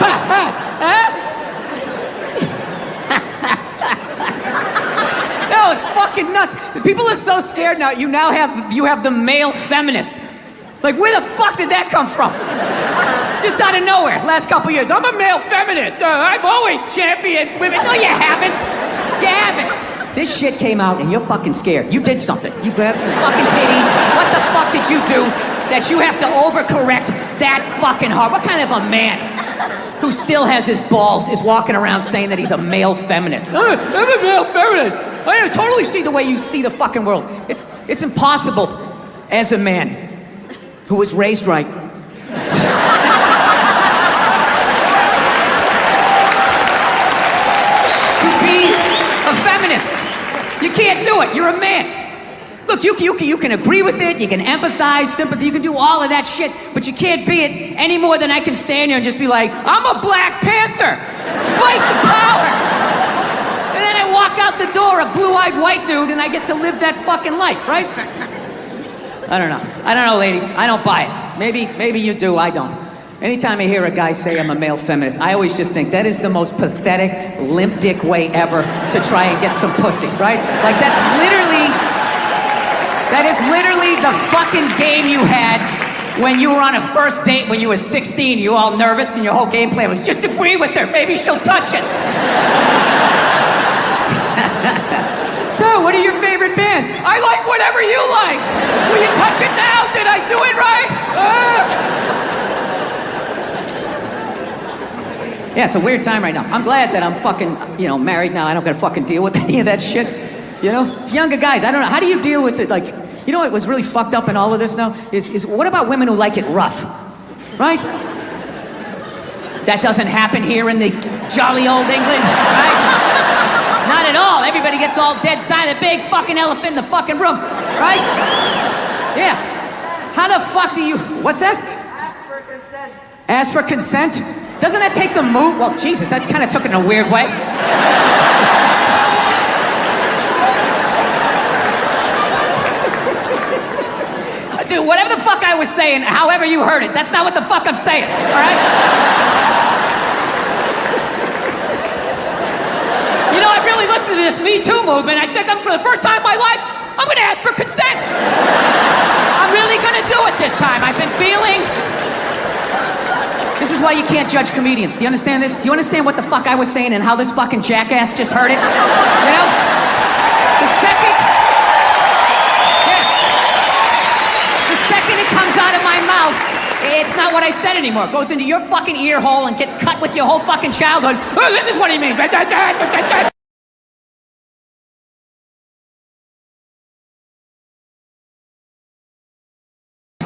No, it's fucking nuts. People are so scared now. You have the male feminist. Like, where the fuck did that come from? Just out of nowhere, last couple years. I'm a male feminist. I've always championed women. No, you haven't. You haven't. This shit came out and you're fucking scared. You did something. You grabbed some fucking titties. What the fuck did you do that you have to overcorrect that fucking hard? What kind of a man who still has his balls is walking around saying that he's a male feminist? I'm a male feminist. I totally see the way you see the fucking world. It's impossible as a man who was raised right. To be a feminist. You can't do it. You're a man. Look, you can agree with it, you can empathize, sympathy, you can do all of that shit, but you can't be it any more than I can stand here and just be like, I'm a Black Panther! Fight the power! And then I walk out the door, a blue-eyed white dude, and I get to live that fucking life, right? I don't know, ladies. I don't buy it. Maybe you do, I don't. Anytime I hear a guy say I'm a male feminist, I always just think that is the most pathetic, limp dick way ever to try and get some pussy, right? Like, that is literally the fucking game you had when you were on a first date when you were 16. You were all nervous and your whole game plan was just agree with her. Maybe she'll touch it. So, what are your favorite bands? I like whatever you like. Will you touch it now? Did I do it right? Yeah, it's a weird time right now. I'm glad that I'm fucking, married now. I don't gotta fucking deal with any of that shit. Younger guys, I don't know. How do you deal with it? Like, what was really fucked up in all of this now is what about women who like it rough, right? That doesn't happen here in the jolly old England, right? Not at all. Everybody gets all dead silent, big fucking elephant in the fucking room, right? Yeah. How the fuck do you, what's that? Ask for consent. Ask for consent? Doesn't that take the mood? Well, Jesus, that kind of took it in a weird way. Dude, whatever the fuck I was saying, however you heard it, that's not what the fuck I'm saying, all right? I really listened to this Me Too movement. I think for the first time in my life, I'm gonna ask for consent. I'm really gonna do it this time. I've been feeling... This is why you can't judge comedians. Do you understand this? Do you understand what the fuck I was saying and how this fucking jackass just heard it? The second it comes out of my mouth, it's not what I said anymore. It goes into your fucking ear hole and gets cut with your whole fucking childhood. Oh, this is what he means.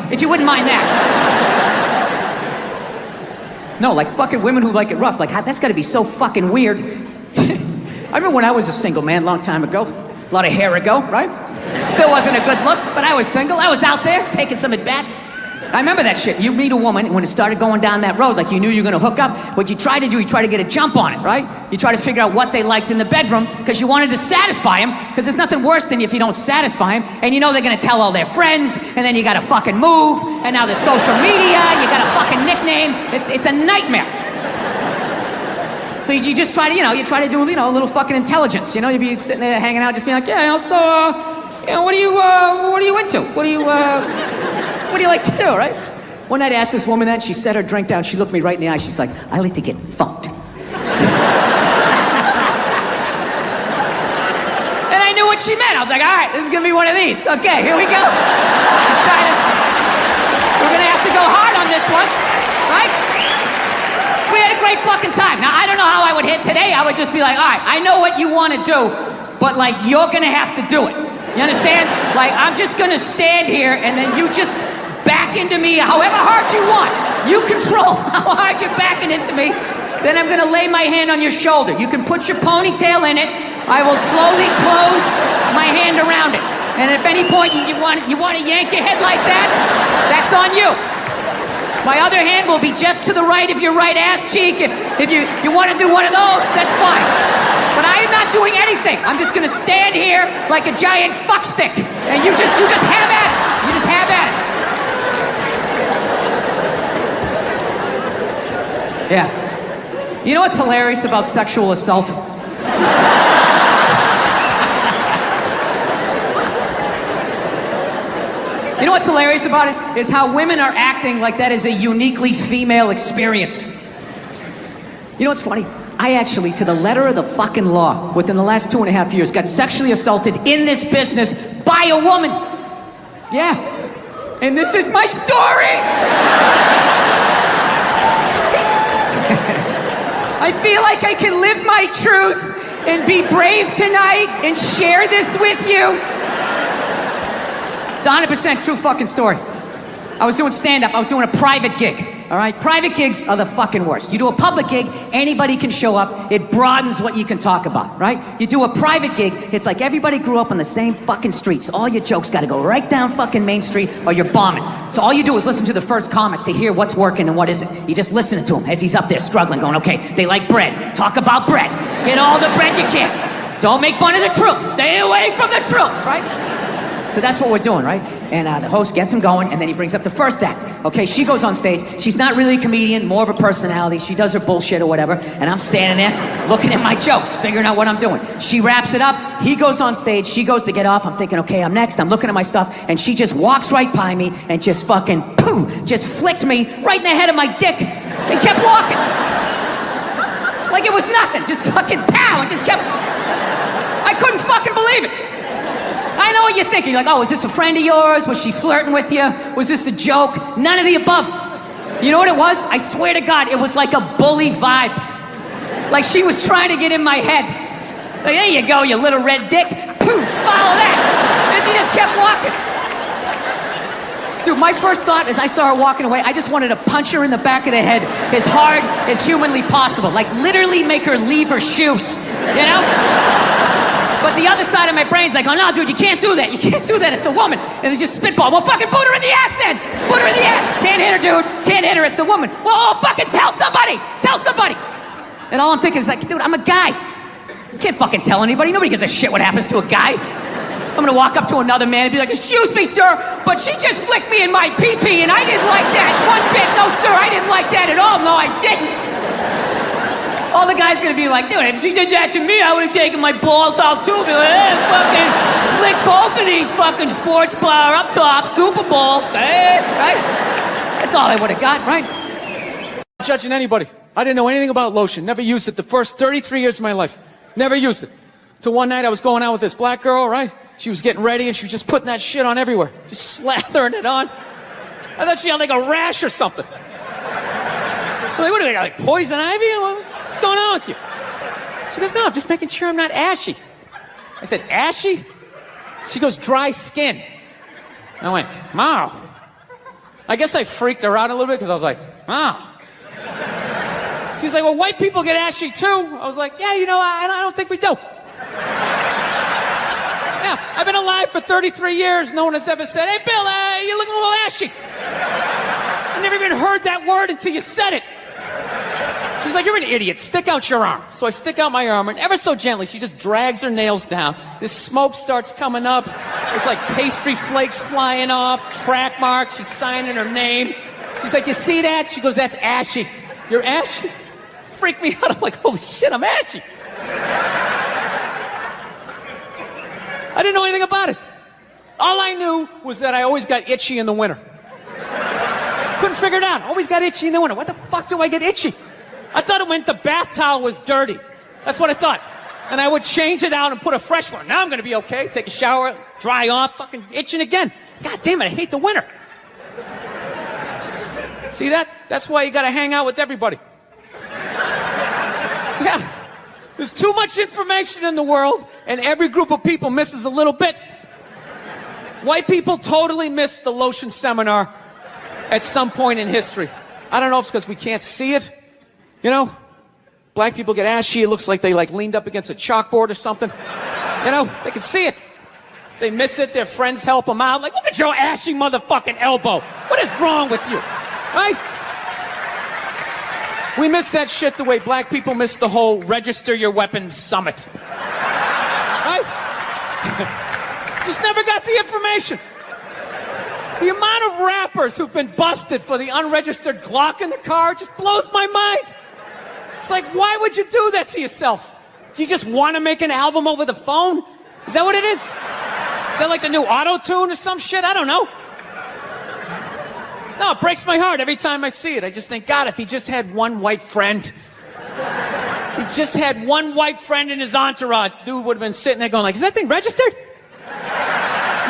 If you wouldn't mind that. No, like fucking women who like it rough. Like, that's gotta be so fucking weird. I remember when I was a single man a long time ago. A lot of hair ago, right? Still wasn't a good look, but I was single. I was out there taking some at-bats. I remember that shit. You meet a woman, and when it started going down that road, like you knew you were gonna hook up, what you try to do, you try to get a jump on it, right? You try to figure out what they liked in the bedroom, because you wanted to satisfy them, because there's nothing worse than if you don't satisfy them, and you know they're gonna tell all their friends, and then you gotta fucking move, and now there's social media, you got a fucking nickname. It's a nightmare. So you just try to, you try to do, a little fucking intelligence, You'd be sitting there hanging out, just being like, yeah, so, what are you into? What do you like to do, right? One night I asked this woman that, she set her drink down, she looked me right in the eye, she's like, I like to get fucked. And I knew what she meant. I was like, all right, this is gonna be one of these. Okay, here we go. We're gonna have to go hard on this one, right? We had a great fucking time. Now, I don't know how I would hit today. I would just be like, all right, I know what you want to do, but like, you're gonna have to do it. You understand? Like, I'm just gonna stand here and then you just back into me however hard you want. You control how hard you're backing into me. Then I'm gonna lay my hand on your shoulder. You can put your ponytail in it. I will slowly close my hand around it. And if at any point you want to yank your head like that, that's on you. My other hand will be just to the right of your right ass cheek. If you want to do one of those, that's fine. But I am not doing anything. I'm just gonna stand here like a giant fuck stick, and you just have at it. You just have at it. Yeah. You know what's hilarious about sexual assault? You know what's hilarious about it? Is how women are acting like that is a uniquely female experience. You know what's funny? I actually, to the letter of the fucking law, within the last 2.5 years, got sexually assaulted in this business by a woman. Yeah. And this is my story. I feel like I can live my truth and be brave tonight and share this with you. It's a 100% true fucking story. I was doing stand-up. I was doing a private gig. All right? Private gigs are the fucking worst. You do a public gig, anybody can show up. It broadens what you can talk about, right? You do a private gig, it's like everybody grew up on the same fucking streets. All your jokes gotta go right down fucking Main Street or you're bombing. So all you do is listen to the first comic to hear what's working and what isn't. You just listen to him as he's up there struggling, going, okay, they like bread. Talk about bread. Get all the bread you can. Don't make fun of the troops. Stay away from the troops, right? So that's what we're doing, right? And the host gets him going, and then he brings up the first act. Okay, she goes on stage. She's not really a comedian, more of a personality. She does her bullshit or whatever, and I'm standing there looking at my jokes, figuring out what I'm doing. She wraps it up. He goes on stage. She goes to get off. I'm thinking, okay, I'm next. I'm looking at my stuff, and she just walks right by me and just fucking, pooh, just flicked me right in the head of my dick and kept walking. Like it was nothing. Just fucking pow, and just kept... I couldn't fucking believe it. I know what you're thinking. You're like, oh, is this a friend of yours? Was she flirting with you? Was this a joke? None of the above. You know what it was? I swear to God, it was like a bully vibe. Like she was trying to get in my head. Like, there you go, you little red dick. Poof, follow that. And she just kept walking. Dude, my first thought as I saw her walking away, I just wanted to punch her in the back of the head as hard as humanly possible. Like literally make her leave her shoes, you know? But the other side of my brain's like, oh no, dude, you can't do that. You can't do that, it's a woman. And it's just spitball. Well, fucking boot her in the ass then. Boot her in the ass. Can't hit her, dude. Can't hit her, it's a woman. Well, oh, fucking tell somebody. Tell somebody. And all I'm thinking is like, dude, I'm a guy. You can't fucking tell anybody. Nobody gives a shit what happens to a guy. I'm gonna walk up to another man and be like, excuse me, sir, but she just flicked me in my pee-pee and I didn't like that one bit. No, sir, I didn't like that at all. No, I didn't. All the guy's gonna be like, dude, if she did that to me, I would've taken my balls out too. Be like, hey, fucking flick both of these fucking sports bar up top, Super Bowl, hey, right? That's all I would've got, right? Not judging anybody. I didn't know anything about lotion. Never used it the first 33 years of my life. Never used it. Till one night I was going out with this black girl, right? She was getting ready and she was just putting that shit on everywhere. Just slathering it on. I thought she had like a rash or something. I'm like, what do we got, like poison ivy? What's going on with you? She goes, no, I'm just making sure I'm not ashy. I said, ashy? She goes, dry skin. I went, wow. I guess I freaked her out a little bit because I was like, wow. She's like, well, white people get ashy too. I was like, yeah, you know, I don't think we do. Yeah, I've been alive for 33 years. No one has ever said, hey, Bill, you're looking a little ashy. I never even heard that word until you said it. She's like, you're an idiot. Stick out your arm. So I stick out my arm, and ever so gently, she just drags her nails down. This smoke starts coming up. There's like pastry flakes flying off, track marks. She's signing her name. She's like, you see that? She goes, that's ashy. You're ashy? Freak me out. I'm like, holy shit, I'm ashy. I didn't know anything about it. All I knew was that I always got itchy in the winter. Couldn't figure it out. Always got itchy in the winter. What the fuck do I get itchy? I thought it meant the bath towel was dirty. That's what I thought. And I would change it out and put a fresh one. Now I'm going to be okay. Take a shower, dry off, fucking itching again. God damn it, I hate the winter. See that? That's why you got to hang out with everybody. Yeah. There's too much information in the world, and every group of people misses a little bit. White people totally missed the lotion seminar at some point in history. I don't know if it's because we can't see it. You know? Black people get ashy. It looks like they like leaned up against a chalkboard or something. You know? They can see it. They miss it. Their friends help them out. Like, look at your ashy motherfucking elbow. What is wrong with you? Right? We miss that shit the way black people miss the whole register your weapons summit. Right? Just never got the information. The amount of rappers who've been busted for the unregistered Glock in the car just blows my mind. It's like, why would you do that to yourself? Do you just want to make an album over the phone? Is that what it is? Is that like the new auto-tune or some shit? I don't know. No, it breaks my heart every time I see it. I just think, God, if he just had one white friend. He just had one white friend in his entourage. Dude would have been sitting there going like, is that thing registered?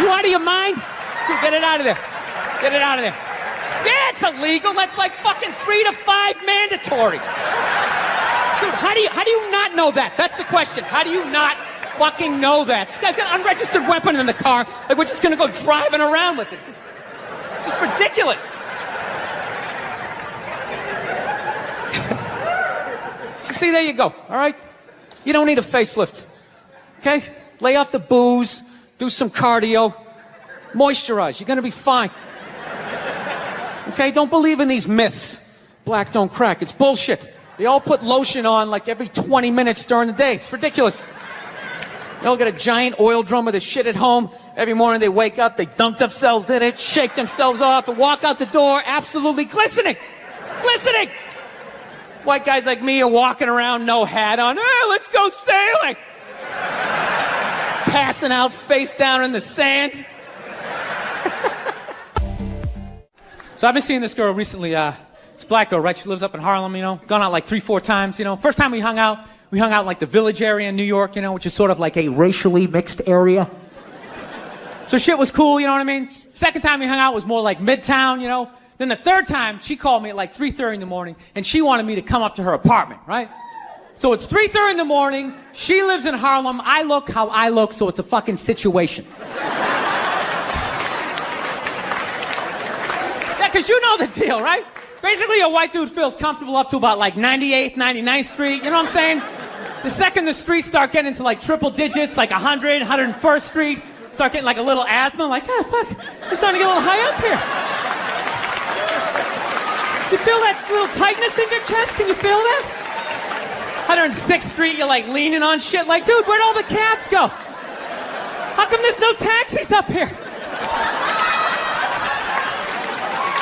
You out of your mind? Dude, get it out of there. Get it out of there. Yeah, it's illegal. That's like fucking 3 to 5 mandatory. Dude, how do you not know that? That's the question. How do you not fucking know that? This guy's got an unregistered weapon in the car. Like, we're just gonna go driving around with it. It's just ridiculous. So see, there you go, all right? You don't need a facelift, okay? Lay off the booze, do some cardio, moisturize. You're gonna be fine. Okay, don't believe in these myths. Black don't crack, it's bullshit. They all put lotion on like every 20 minutes during the day. It's ridiculous. They all got a giant oil drum with the shit at home. Every morning they wake up, they dunk themselves in it, shake themselves off, and walk out the door absolutely glistening. Glistening! White guys like me are walking around, no hat on. Hey, let's go sailing! Passing out face down in the sand. So I've been seeing this girl recently, this black girl, right? She lives up in Harlem, you know, gone out like 3-4 times, you know. First time we hung out in like the Village area in New York, you know, which is sort of like a racially mixed area. So shit was cool, you know what I mean? Second time we hung out was more like Midtown, you know. Then the third time, she called me at like 3:30 in the morning, and she wanted me to come up to her apartment, right? So it's 3:30 in the morning, she lives in Harlem, I look how I look, so it's a fucking situation. Yeah, because you know the deal, right? Basically, a white dude feels comfortable up to about like 98th, 99th Street, you know what I'm saying? The second the streets start getting into like triple digits, like 100, 101st Street, start getting like a little asthma, like, oh, fuck, it's starting to get a little high up here. You feel that little tightness in your chest? Can you feel that? 106th Street, you're like leaning on shit like, dude, where'd all the cabs go? How come there's no taxis up here?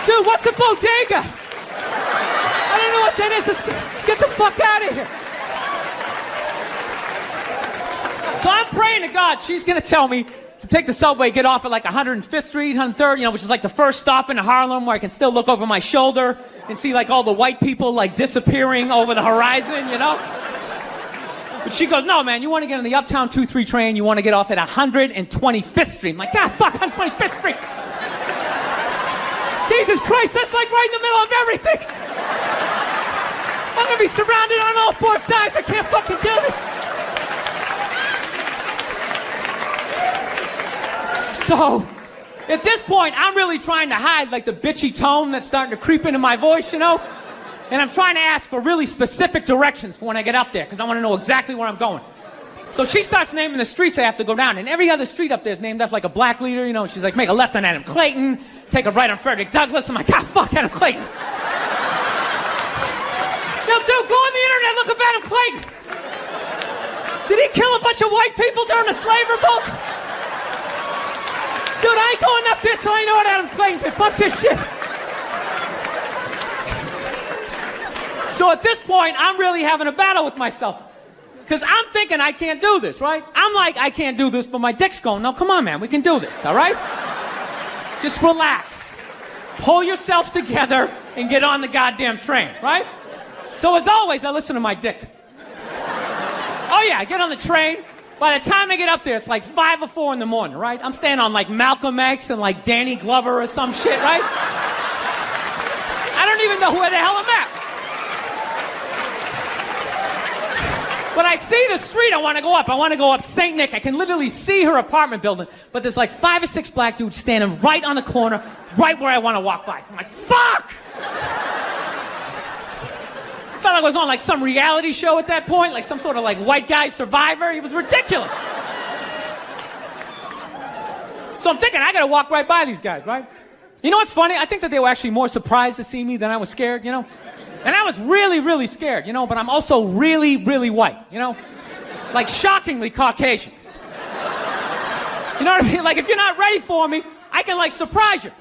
Dude, what's a bodega? I don't know what that is. Let's get the fuck out of here. So I'm praying to God she's gonna tell me to take the subway, get off at like 105th Street, 103rd, you know, which is like the first stop in Harlem where I can still look over my shoulder and see like all the white people like disappearing over the horizon, you know? But she goes, no, man, you want to get on the Uptown 2-3 train, you want to get off at 125th Street. I'm like, God, fuck, 125th Street. Jesus Christ, that's like right in the middle of everything. I'm going to be surrounded on all four sides. I can't fucking do this. So, at this point, I'm really trying to hide like the bitchy tone that's starting to creep into my voice, you know? And I'm trying to ask for really specific directions for when I get up there, because I want to know exactly where I'm going. So she starts naming the streets I have to go down, and every other street up there is named after like a black leader, you know? She's like, make a left on Adam Clayton, take a right on Frederick Douglass. I'm like, God, fuck Adam Clayton. Yo, dude, go on the internet, look up Adam Clayton. Did he kill a bunch of white people during the slave revolt? Dude, I ain't going up there till I know what Adam Clayton did. Fuck this shit. So at this point, I'm really having a battle with myself. Because I'm thinking I can't do this, right? I'm like, I can't do this, but my dick's going, no, come on, man, we can do this, all right? Just relax. Pull yourself together and get on the goddamn train, right? So as always, I listen to my dick. Oh yeah, I get on the train. By the time I get up there, it's like 5 or 4 in the morning, right? I'm staying on like Malcolm X and like Danny Glover or some shit, right? I don't even know where the hell I'm at. But I see the street I want to go up. I want to go up St. Nick. I can literally see her apartment building, but there's like 5 or 6 black dudes standing right on the corner, right where I want to walk by. So I'm like, fuck! I felt like I was on like some reality show at that point, like some sort of like white guy survivor. It was ridiculous. So I'm thinking, I got to walk right by these guys, right? You know what's funny? I think that they were actually more surprised to see me than I was scared, you know? And I was really, really scared, you know, but I'm also really, really white, you know? Like shockingly Caucasian. You know what I mean? Like if you're not ready for me, I can like surprise you.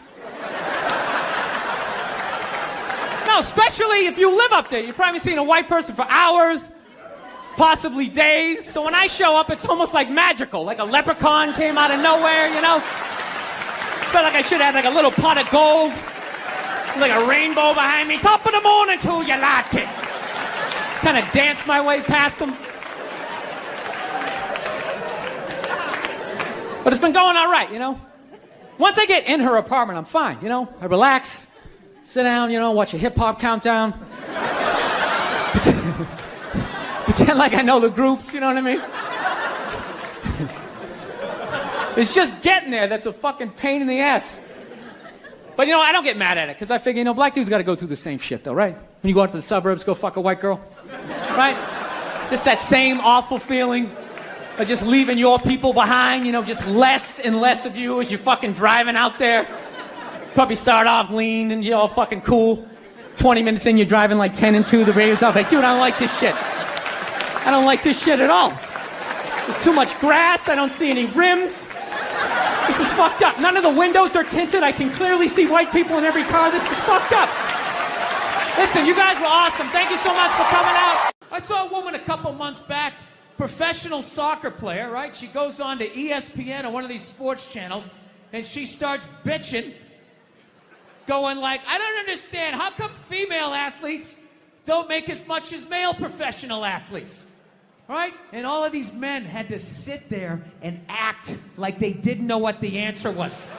No, especially if you live up there. You've probably seen a white person for hours, possibly days. So when I show up, it's almost like magical, like a leprechaun came out of nowhere, you know? Felt like I should have like a little pot of gold. Like a rainbow behind me. Top of the morning to you, like it. Kind of dance my way past them. But it's been going all right, you know? Once I get in her apartment, I'm fine, you know? I relax, sit down, you know, watch a hip-hop countdown. Pretend like I know the groups, you know what I mean? It's just getting there that's a fucking pain in the ass. But you know, I don't get mad at it, because I figure, you know, black dudes got to go through the same shit though, right? When you go out to the suburbs, go fuck a white girl, right? Just that same awful feeling of just leaving your people behind, you know, just less and less of you as you're fucking driving out there. Probably start off lean and you're all fucking cool. 20 minutes in, you're driving like 10 and 2, the radio's off. Like, dude, I don't like this shit. I don't like this shit at all. There's too much grass, I don't see any rims. This is fucked up. None of the windows are tinted. I can clearly see white people in every car. This is fucked up. Listen, you guys were awesome. Thank you so much for coming out. I saw a woman a couple months back, professional soccer player, right? She goes on to ESPN or one of these sports channels, and she starts bitching, going like, I don't understand. How come female athletes don't make as much as male professional athletes? Right? And all of these men had to sit there and act like they didn't know what the answer was.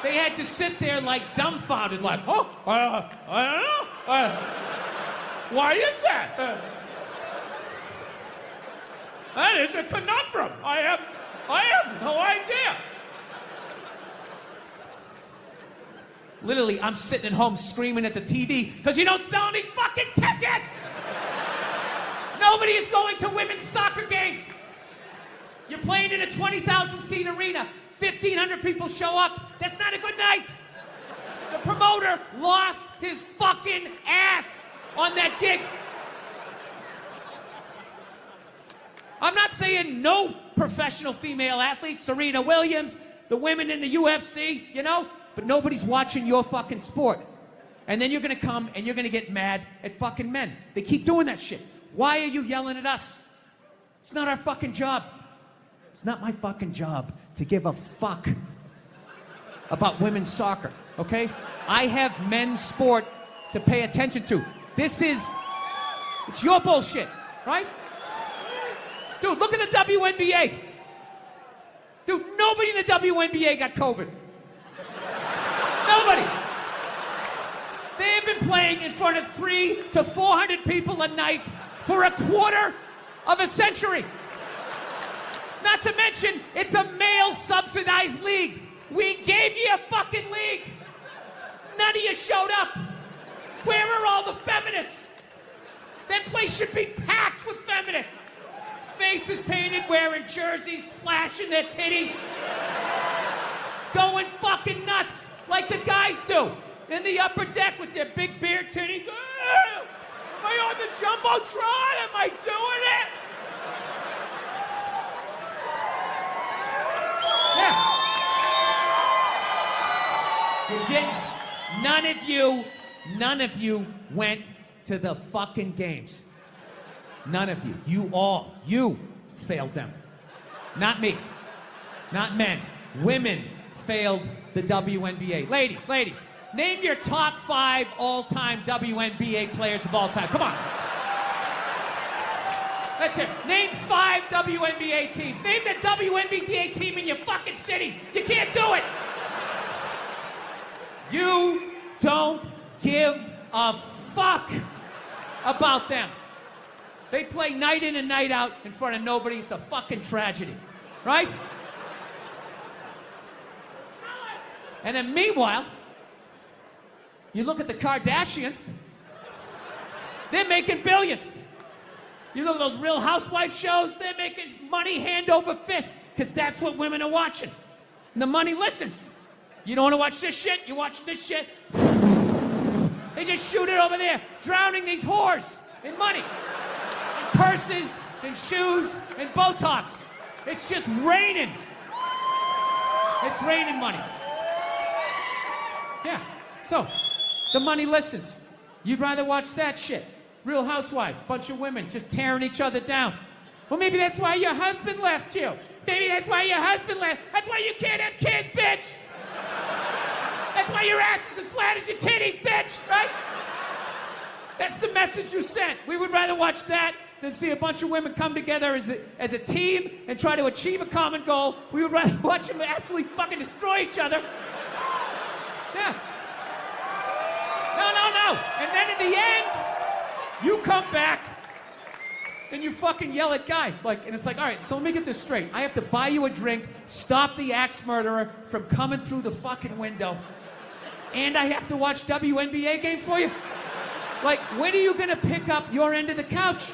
They had to sit there like dumbfounded, like, oh, I don't know. Why is that? That is a conundrum. I have no idea. Literally, I'm sitting at home screaming at the TV because you don't sell any fucking tickets. Nobody is going to women's soccer games. You're playing in a 20,000 seat arena. 1,500 people show up. That's not a good night. The promoter lost his fucking ass on that gig. I'm not saying no professional female athletes, Serena Williams, the women in the UFC, you know, but nobody's watching your fucking sport. And then you're gonna come and you're gonna get mad at fucking men. They keep doing that shit. Why are you yelling at us? It's not our fucking job. It's not my fucking job to give a fuck about women's soccer, okay? I have men's sport to pay attention to. It's your bullshit, right? Dude, look at the WNBA. Dude, nobody in the WNBA got COVID. Nobody. They have been playing in front of 300 to 400 people a night for a quarter of a century. Not to mention, it's a male-subsidized league. We gave you a fucking league. None of you showed up. Where are all the feminists? That place should be packed with feminists. Faces painted, wearing jerseys, flashing their titties. Going fucking nuts like the guys do. In the upper deck with their big beer titties. Am I on the Jumbotron? Am I doing it? Yeah. You didn't. None of you went to the fucking games. None of you. You failed them. Not me. Not men. Women failed the WNBA. Ladies, name your top 5 all-time WNBA players of all time. Come on. That's it. Name 5 WNBA teams. Name the WNBA team in your fucking city. You can't do it. You don't give a fuck about them. They play night in and night out in front of nobody. It's a fucking tragedy. Right? And then meanwhile, you look at the Kardashians, they're making billions. You know those Real Housewives shows, they're making money hand over fist, because that's what women are watching. And the money listens. You don't want to watch this shit, you watch this shit. They just shoot it over there, drowning these whores in money. In purses, in shoes, in Botox. It's just raining. It's raining money. Yeah, so the money listens. You'd rather watch that shit. Real Housewives, bunch of women just tearing each other down. Well, maybe that's why your husband left you. Maybe that's why your husband left. That's why you can't have kids, bitch. That's why your ass is as flat as your titties, bitch, right? That's the message you sent. We would rather watch that than see a bunch of women come together as a team and try to achieve a common goal. We would rather watch them absolutely fucking destroy each other. Yeah. No. And then in the end, you come back and you fucking yell at guys. Like, and it's like, all right, so let me get this straight. I have to buy you a drink, stop the axe murderer from coming through the fucking window, and I have to watch WNBA games for you? Like, when are you gonna pick up your end of the couch?